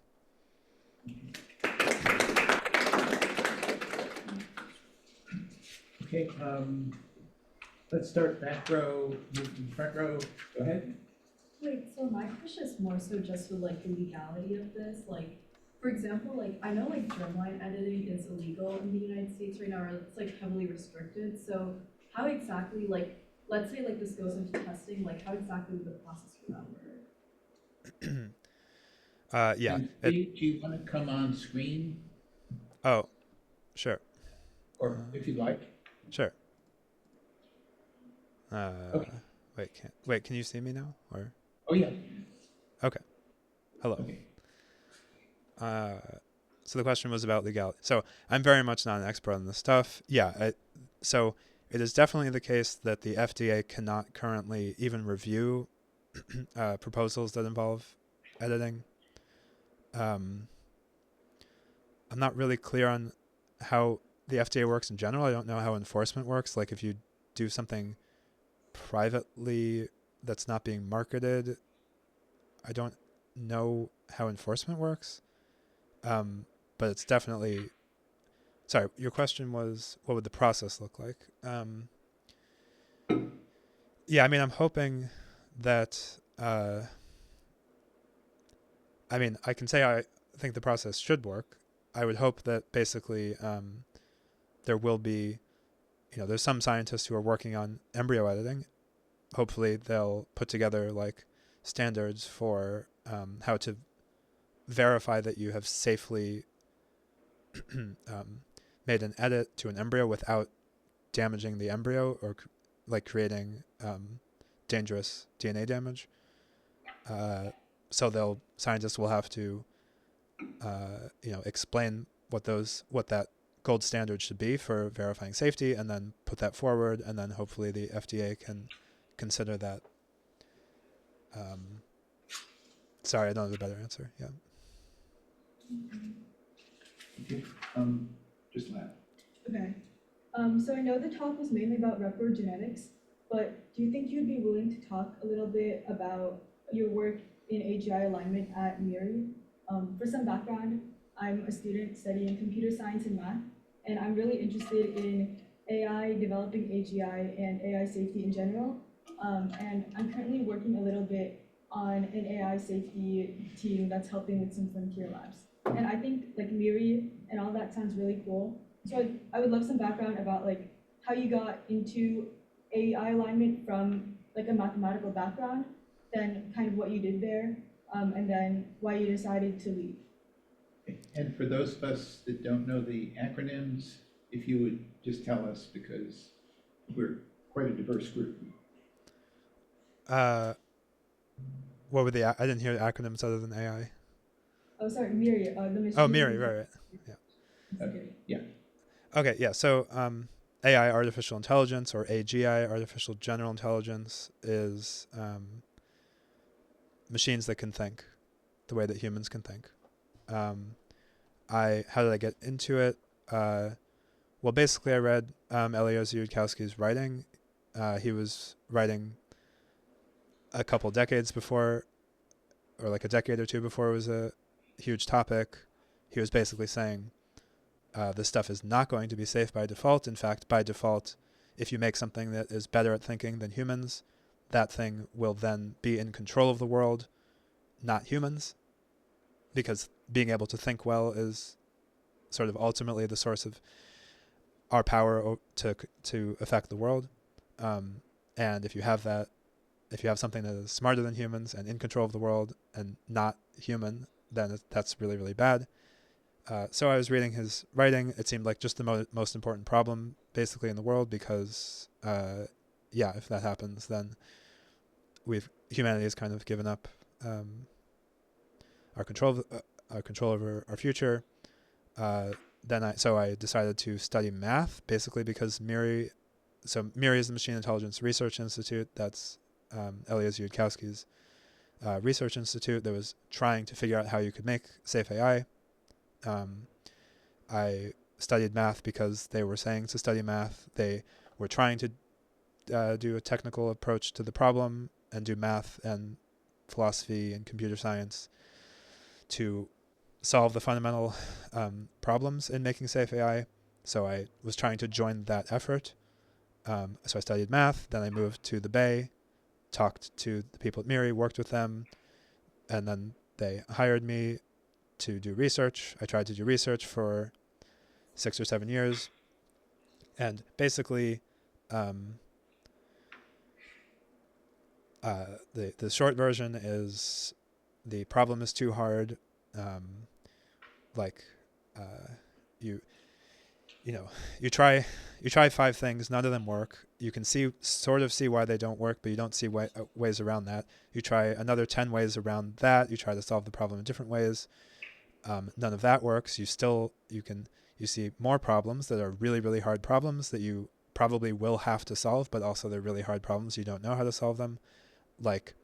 Okay, let's start back row, move to the front row. Go ahead. Wait, so my question is more so just with like the legality of this. Like, for example, like I know like germline editing is illegal in the United States right now, or it's like heavily restricted. So how exactly, like, let's say like this goes into testing, like how exactly would the process for that work? Yeah. And Steve, do you want to come on screen, Oh, sure. or if you'd like? Sure. Okay. Wait, can you see me now? Or Oh, yeah. okay. Hello. Okay. So the question was about legality. So I'm very much not an expert on this stuff. Yeah. So it is definitely the case that the FDA cannot currently even review proposals that involve editing. I'm not really clear on how the FDA works in general. I don't know how enforcement works. Like if you do something privately that's not being marketed, I don't know how enforcement works. But it's definitely. Sorry, your question was, what would the process look like? Yeah, I mean, I'm hoping that. I mean, I can say I think the process should work. I would hope that basically there will be, there's some scientists who are working on embryo editing. Hopefully, they'll put together like standards for how to verify that you have safely made an edit to an embryo without damaging the embryo or like creating dangerous DNA damage. So scientists will have to explain what that gold standard should be for verifying safety, and then put that forward, and then hopefully the FDA can consider that. Sorry, I don't have a better answer. Yeah. Okay. Just laugh. Okay. So I know the talk was mainly about reprogenetics, but do you think you'd be willing to talk a little bit about your work in AGI alignment at MIRI? For some background, I'm a student studying computer science and math, and I'm really interested in AI, developing AGI, and AI safety in general. And I'm currently working a little bit on an AI safety team that's helping with some frontier labs. And I think like MIRI and all that sounds really cool. So I would love some background about like how you got into AI alignment from like a mathematical background, then kind of what you did there, and then why you decided to leave. Okay. And for those of us that don't know the acronyms, if you would just tell us, because we're quite a diverse group. What were I didn't hear acronyms other than AI. Oh, sorry, MIRI, the Oh, machine. MIRI, right. Yeah. Okay. Yeah. Okay, yeah. So AI, artificial intelligence, or AGI, artificial general intelligence, is machines that can think the way that humans can think. How did I get into it? Well, basically, I read Eliezer Yudkowsky's writing. He was writing a couple decades before, or like a decade or two before it was a huge topic. He was basically saying this stuff is not going to be safe by default. In fact, by default, if you make something that is better at thinking than humans, that thing will then be in control of the world, not humans, because being able to think well is sort of ultimately the source of our power to affect the world. And if you have something that is smarter than humans and in control of the world and not human, then that's really, really bad. So I was reading his writing. It seemed like just the most important problem basically in the world, because if that happens, then humanity has kind of given up our control over our future. So I decided to study math, basically because MIRI is the Machine Intelligence Research Institute. That's Eliezer Yudkowsky's research institute that was trying to figure out how you could make safe AI. I studied math because they were saying to study math. They were trying to do a technical approach to the problem and do math and philosophy and computer science to solve the fundamental problems in making safe AI. So I was trying to join that effort. So I studied math, then I moved to the Bay, talked to the people at MIRI, worked with them, and then they hired me to do research. I tried to do research for 6 or 7 years. And basically, the short version is the problem is too hard. Like you you know you try 5 things, none of them work. You can sort of see why they don't work, but you don't see ways around that. You try another 10 ways around that. You try to solve the problem in different ways. None of that works. You see more problems that are really, really hard problems that you probably will have to solve, but also they're really hard problems. You don't know how to solve them. Like,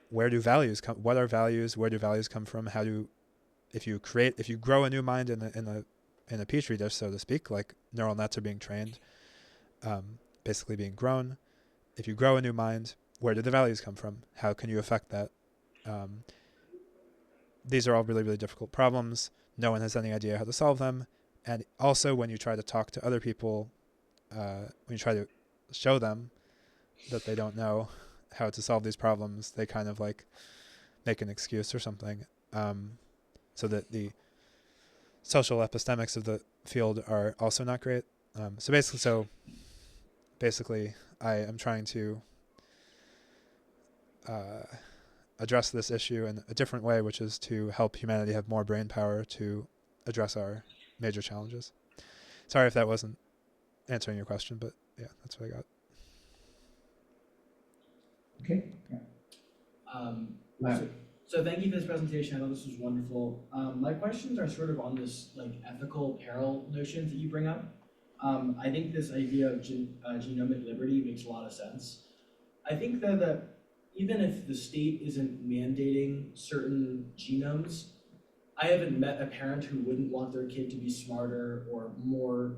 where do values come? What are values? Where do values come from? If you grow a new mind in a petri dish, so to speak, like neural nets are being trained, basically being grown. If you grow a new mind, where do the values come from? How can you affect that? These are all really, really difficult problems. No one has any idea how to solve them. And also, when you try to talk to other people, when you try to show them that they don't know how to solve these problems, they kind of like make an excuse or something. So that the social epistemics of the field are also not great. So basically, I am trying to address this issue in a different way, which is to help humanity have more brain power to address our major challenges. Sorry if that wasn't answering your question, but yeah, that's what I got. Okay. Wow. So thank you for this presentation. I thought this was wonderful. My questions are sort of on this like ethical peril notions that you bring up. I think this idea of genomic liberty makes a lot of sense. I think though that even if the state isn't mandating certain genomes, I haven't met a parent who wouldn't want their kid to be smarter or more,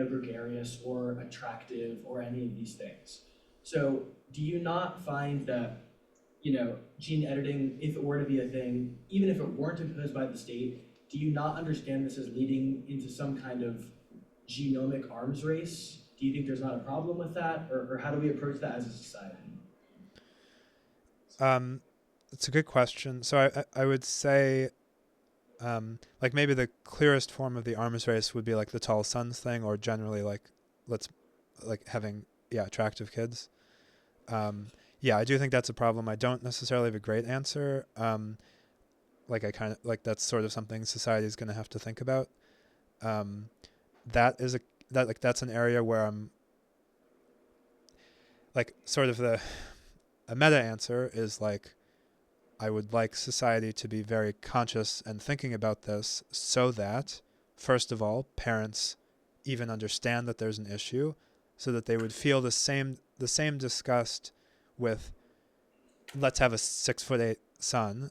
gregarious or attractive or any of these things. So do you not find that, gene editing, if it were to be a thing, even if it weren't imposed by the state, do you not understand this as leading into some kind of genomic arms race? Do you think there's not a problem with that? Or how do we approach that as a society? It's a good question. So I would say, like maybe the clearest form of the arms race would be like the tall sons thing, or generally like having attractive kids. Yeah, I do think that's a problem. I don't necessarily have a great answer. Like I kind of like that's sort of something society is going to have to think about. That's an area where I'm like sort of a meta answer is like I would like society to be very conscious and thinking about this so that, first of all, parents even understand that there's an issue, so that they would feel the same disgust with, let's have a 6'8" son.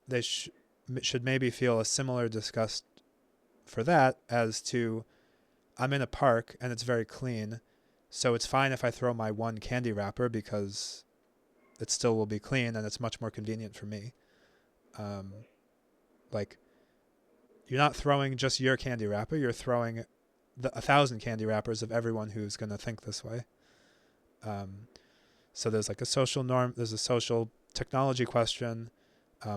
They should maybe feel a similar disgust for that as to, I'm in a park and it's very clean, so it's fine if I throw my one candy wrapper because it still will be clean and it's much more convenient for me. Like, you're not throwing just your candy wrapper, you're throwing 1,000 candy wrappers of everyone who's going to think this way. So there's like a social norm, there's a social technology question.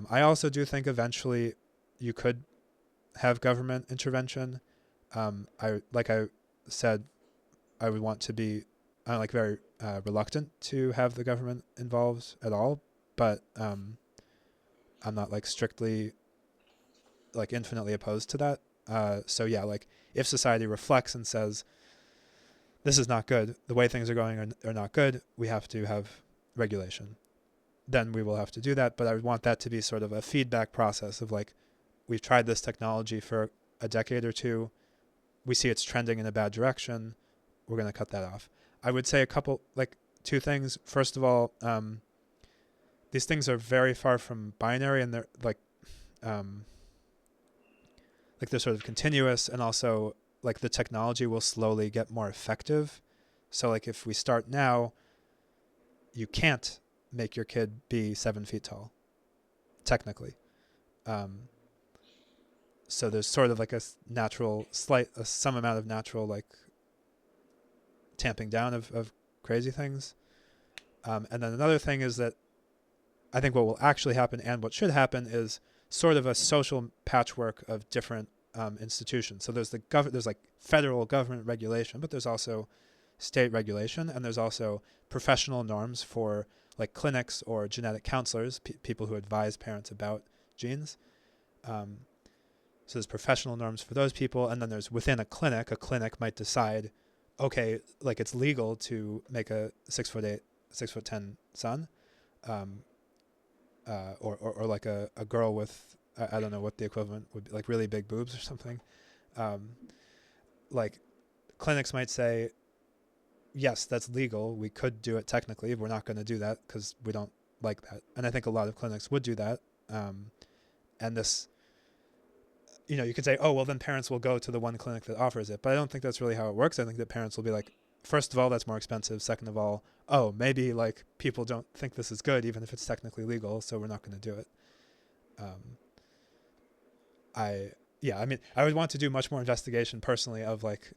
I also do think eventually you could have government intervention. Like I said, I would want to be very reluctant to have the government involved at all, but I'm not like strictly like infinitely opposed to that. So yeah, like if society reflects and says, this is not good, the way things are going are not good, we have to have regulation, then we will have to do that. But I would want that to be sort of a feedback process of like, we've tried this technology for a decade or two, we see it's trending in a bad direction, we're going to cut that off. I would say two things. First of all, these things are very far from binary, and they're like like they're sort of continuous, and also like the technology will slowly get more effective. So like if we start now, you can't make your kid be 7 feet tall, technically. So there's sort of like a some amount of natural like tamping down of crazy things. And then another thing is that I think what will actually happen and what should happen is sort of a social patchwork of different institutions. So there's there's like federal government regulation, but there's also state regulation, and there's also professional norms for like clinics or genetic counselors, people who advise parents about genes. So there's professional norms for those people, and then there's within a clinic might decide, okay, like it's legal to make a 6'8", 6'10" son, or like a girl with I don't know what the equivalent would be, like really big boobs or something. Like clinics might say, yes, that's legal. We could do it technically. We're not going to do that because we don't like that. And I think a lot of clinics would do that. And this, you could say, oh, well, then parents will go to the one clinic that offers it. But I don't think that's really how it works. I think that parents will be like, first of all, that's more expensive. Second of all, oh, maybe like people don't think this is good, even if it's technically legal. So we're not going to do it. I mean, I would want to do much more investigation personally of like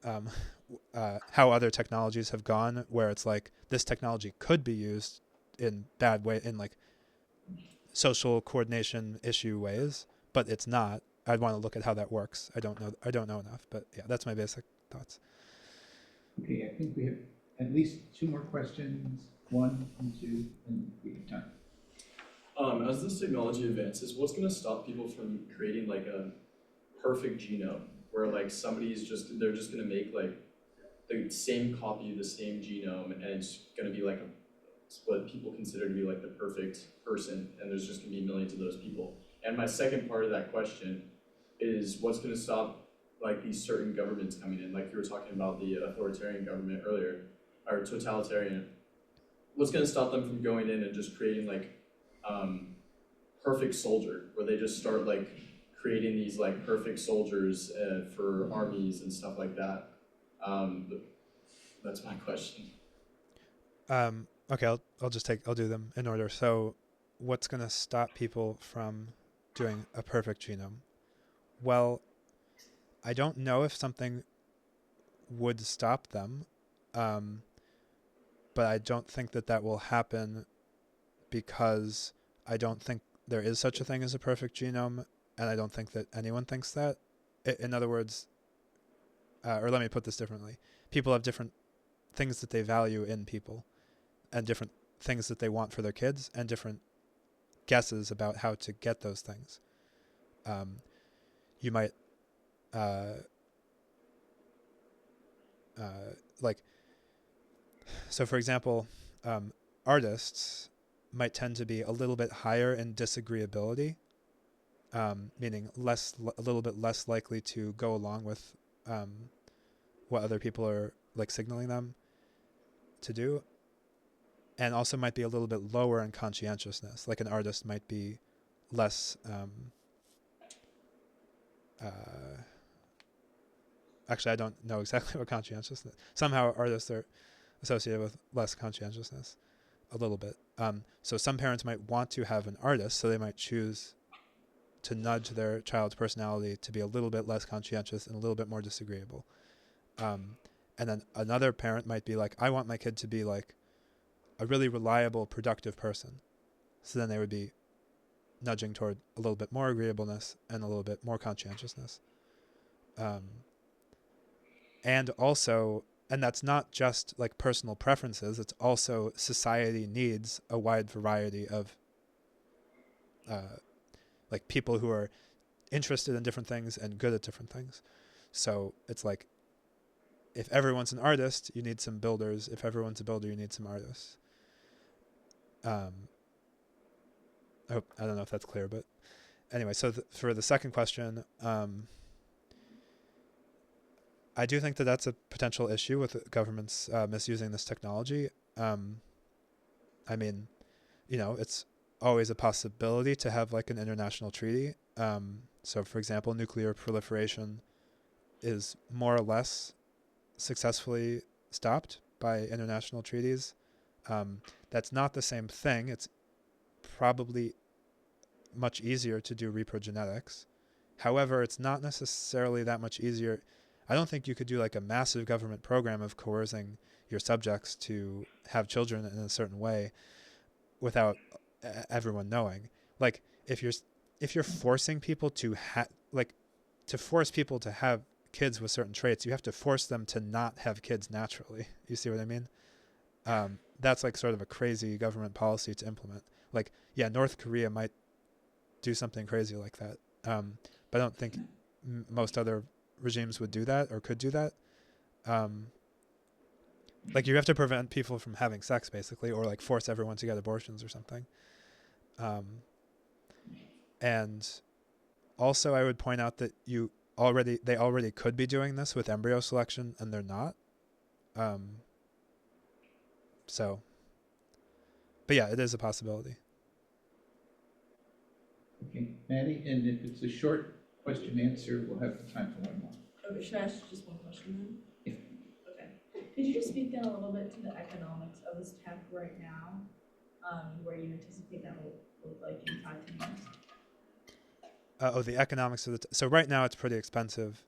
how other technologies have gone, where it's like this technology could be used in bad way, in like social coordination issue ways, but it's not. I'd want to look at how that works. I don't know enough, but yeah, that's my basic thoughts. Okay, I think we have at least 2 more questions, 1 and 2, and we have time. As this technology advances, what's going to stop people from creating like a perfect genome where like they're just going to make like the same copy of the same genome, and it's going to be like what people consider to be like the perfect person, and there's just going to be millions of those people. And my second part of that question is what's going to stop like these certain governments coming in, like you were talking about the authoritarian government earlier, or totalitarian. What's going to stop them from going in and just creating like perfect soldier, where they just start like creating these like perfect soldiers for armies and stuff like that? But that's my question. Okay, I'll do them in order. So what's going to stop people from doing a perfect genome? Well, I don't know if something would stop them, but I don't think that will happen because I don't think there is such a thing as a perfect genome, and I don't think that anyone thinks that. In other words, or let me put this differently, people have different things that they value in people, and different things that they want for their kids, and different guesses about how to get those things. You might like, so for example, artists might tend to be a little bit higher in disagreeability, meaning a little bit less likely to go along with what other people are like signaling them to do, and also might be a little bit lower in conscientiousness. Like an artist might be less actually, I don't know exactly what conscientiousness. Somehow artists are associated with less conscientiousness a little bit. So some parents might want to have an artist, so they might choose to nudge their child's personality to be a little bit less conscientious and a little bit more disagreeable. And then another parent might be like, I want my kid to be like a really reliable, productive person. So then they would be nudging toward a little bit more agreeableness and a little bit more conscientiousness. And also, and that's not just like personal preferences, it's also society needs a wide variety of like people who are interested in different things and good at different things. So it's like, if everyone's an artist, you need some builders. If everyone's a builder, you need some artists. I don't know if that's clear, but anyway, so for the second question, I do think that that's a potential issue with governments misusing this technology. I mean, it's always a possibility to have like an international treaty. So, for example, nuclear proliferation is more or less successfully stopped by international treaties. That's not the same thing. It's probably much easier to do reprogenetics. However, it's not necessarily that much easier. I don't think you could do like a massive government program of coercing your subjects to have children in a certain way without everyone knowing. Like if you're forcing people to to force people to have kids with certain traits, you have to force them to not have kids naturally. You see what I mean? That's like sort of a crazy government policy to implement. Like, yeah, North Korea might do something crazy like that, but I don't think most other regimes would do that or could do that. Like you have to prevent people from having sex, basically, or like force everyone to get abortions or something. And also, I would point out that they already could be doing this with embryo selection, and they're not. So, but yeah, it is a possibility. Okay, Maddie, and if it's a short question answer, we'll have time for one more. Okay, should I ask just one question then? Yeah. Okay. Could you just speak then a little bit to the economics of this tech right now, where you anticipate that will look like in 5 to 10 years? The economics of so right now it's pretty expensive.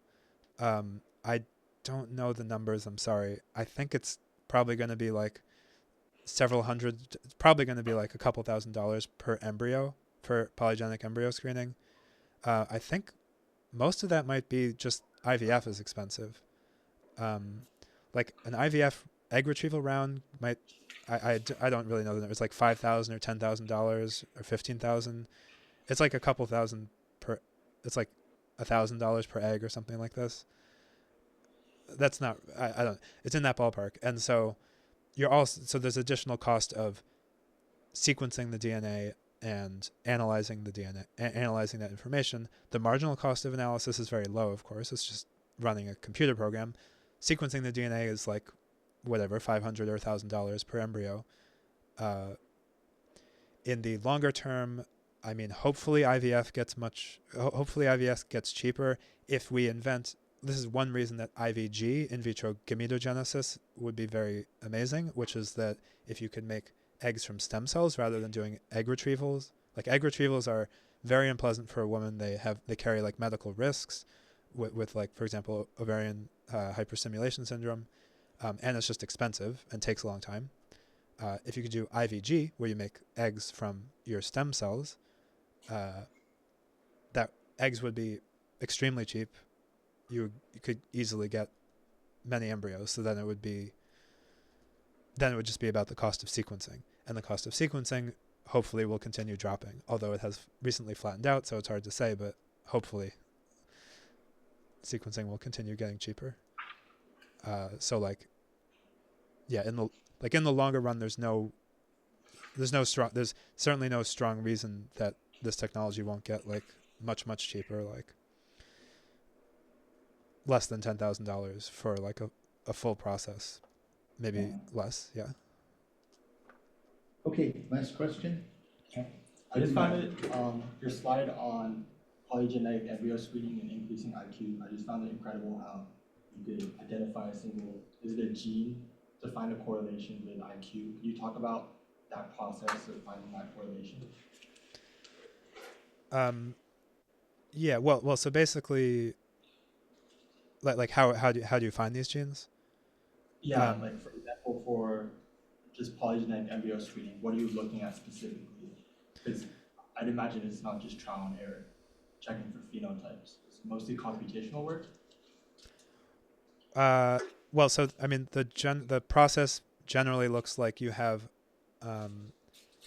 I don't know the numbers. I'm sorry. I think it's probably going to be like several hundred. It's probably going to be like a couple $1,000s per embryo for polygenic embryo screening. I think most of that might be just IVF is expensive. Like an IVF egg retrieval round might. I don't really know the number. It's like $5,000 or $10,000 or $15,000. It's like a couple thousand per. It's like $1,000 per egg or something like this. That's not. I don't. It's in that ballpark, and so there's additional cost of sequencing the DNA and analyzing the DNA, analyzing that information. The marginal cost of analysis is very low, of course. It's just running a computer program. Sequencing the DNA is like whatever, $500 or $1,000 per embryo. In the longer term, I mean, hopefully IVF gets cheaper if we invent. This is one reason that IVG, in vitro gametogenesis, would be very amazing, which is that if you could make eggs from stem cells rather than doing egg retrievals. Like egg retrievals are very unpleasant for a woman. They carry like medical risks with like, for example, ovarian hyperstimulation syndrome, and it's just expensive and takes a long time. If you could do IVG, where you make eggs from your stem cells, that eggs would be extremely cheap. You could easily get many embryos, so then it would just be about the cost of sequencing. And the cost of sequencing hopefully will continue dropping, although it has recently flattened out, so it's hard to say, but hopefully sequencing will continue getting cheaper. So like, yeah, in the longer run, there's certainly no strong reason that this technology won't get like much cheaper, like less than $10,000 for like a full process, maybe less. Yeah. Okay, last question. I just found it, your slide on polygenetic embryo screening and increasing IQ, I just found it incredible how you could identify is it a gene to find a correlation with IQ? Could you talk about that process of finding that correlation? Yeah, well, so basically, like how do you find these genes? Yeah, like for example, for just polygenic embryo screening, what are you looking at specifically? Because I'd imagine it's not just trial and error, checking for phenotypes. It's mostly computational work. Well, so I mean, the process generally looks like you have, so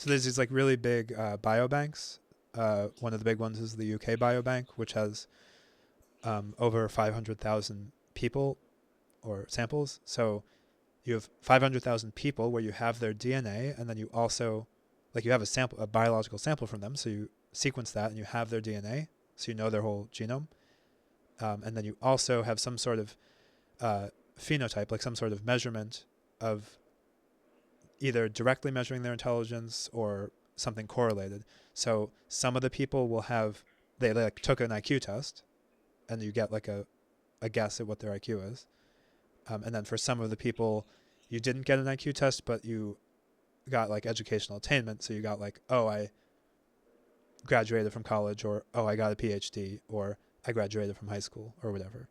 there's these like really big biobanks. One of the big ones is the UK Biobank, which has over 500,000 people or samples. So you have 500,000 people where you have their DNA, and then you also, like, you have a biological sample from them. So you sequence that, and you have their DNA, so you know their whole genome. And then you also have some sort of phenotype, like some sort of measurement of either directly measuring their intelligence or something correlated. So some of the people will have they like took an IQ test, and you get like a guess at what their IQ is. And then for some of the people, you didn't get an IQ test, but you got like educational attainment. So you got like, oh, I graduated from college, or oh, I got a PhD, or I graduated from high school, or whatever.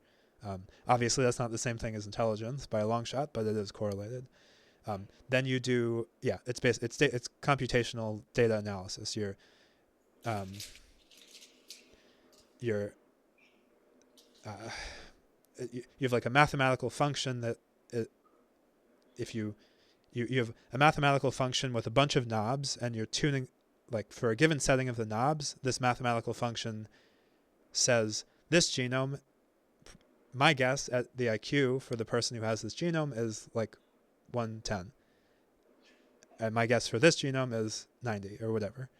Obviously, that's not the same thing as intelligence by a long shot, but it is correlated. Then you do, it's computational data analysis. You have like a mathematical function that if you have a mathematical function with a bunch of knobs, and you're tuning, like for a given setting of the knobs, this mathematical function says this genome, my guess at the IQ for the person who has this genome is like 110. And my guess for this genome is 90 or whatever.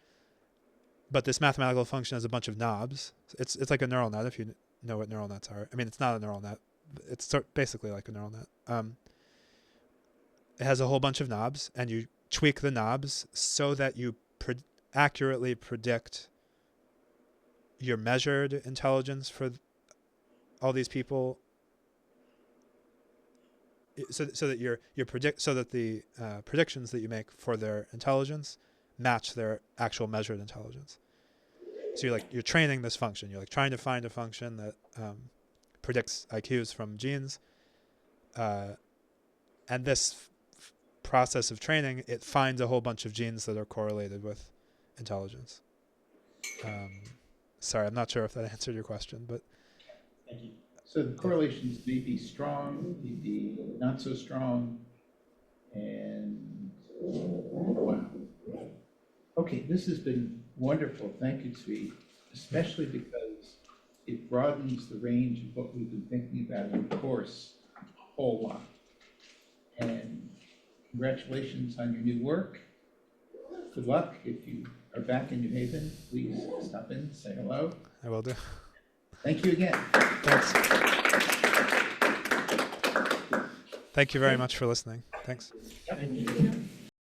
But this mathematical function has a bunch of knobs. It's like a neural net, if you know what neural nets are. I mean, it's not a neural net. It's basically like a neural net. It has a whole bunch of knobs, and you tweak the knobs so that you accurately predict your measured intelligence for all these people, so that the predictions that you make for their intelligence match their actual measured intelligence. So you're training this function. You're like trying to find a function that predicts IQs from genes, and this process of training, it finds a whole bunch of genes that are correlated with intelligence. Sorry, I'm not sure if that answered your question, but Thank you. So the correlations may be strong, may be not so strong, and wow. Okay, this has been wonderful. Thank you, Tzvi, especially because it broadens the range of what we've been thinking about in the course a whole lot. And congratulations on your new work. Good luck. If you are back in New Haven, please stop in, say hello. I will do. Thank you again. Thanks. Thank you very much for listening. Thanks. Thank you.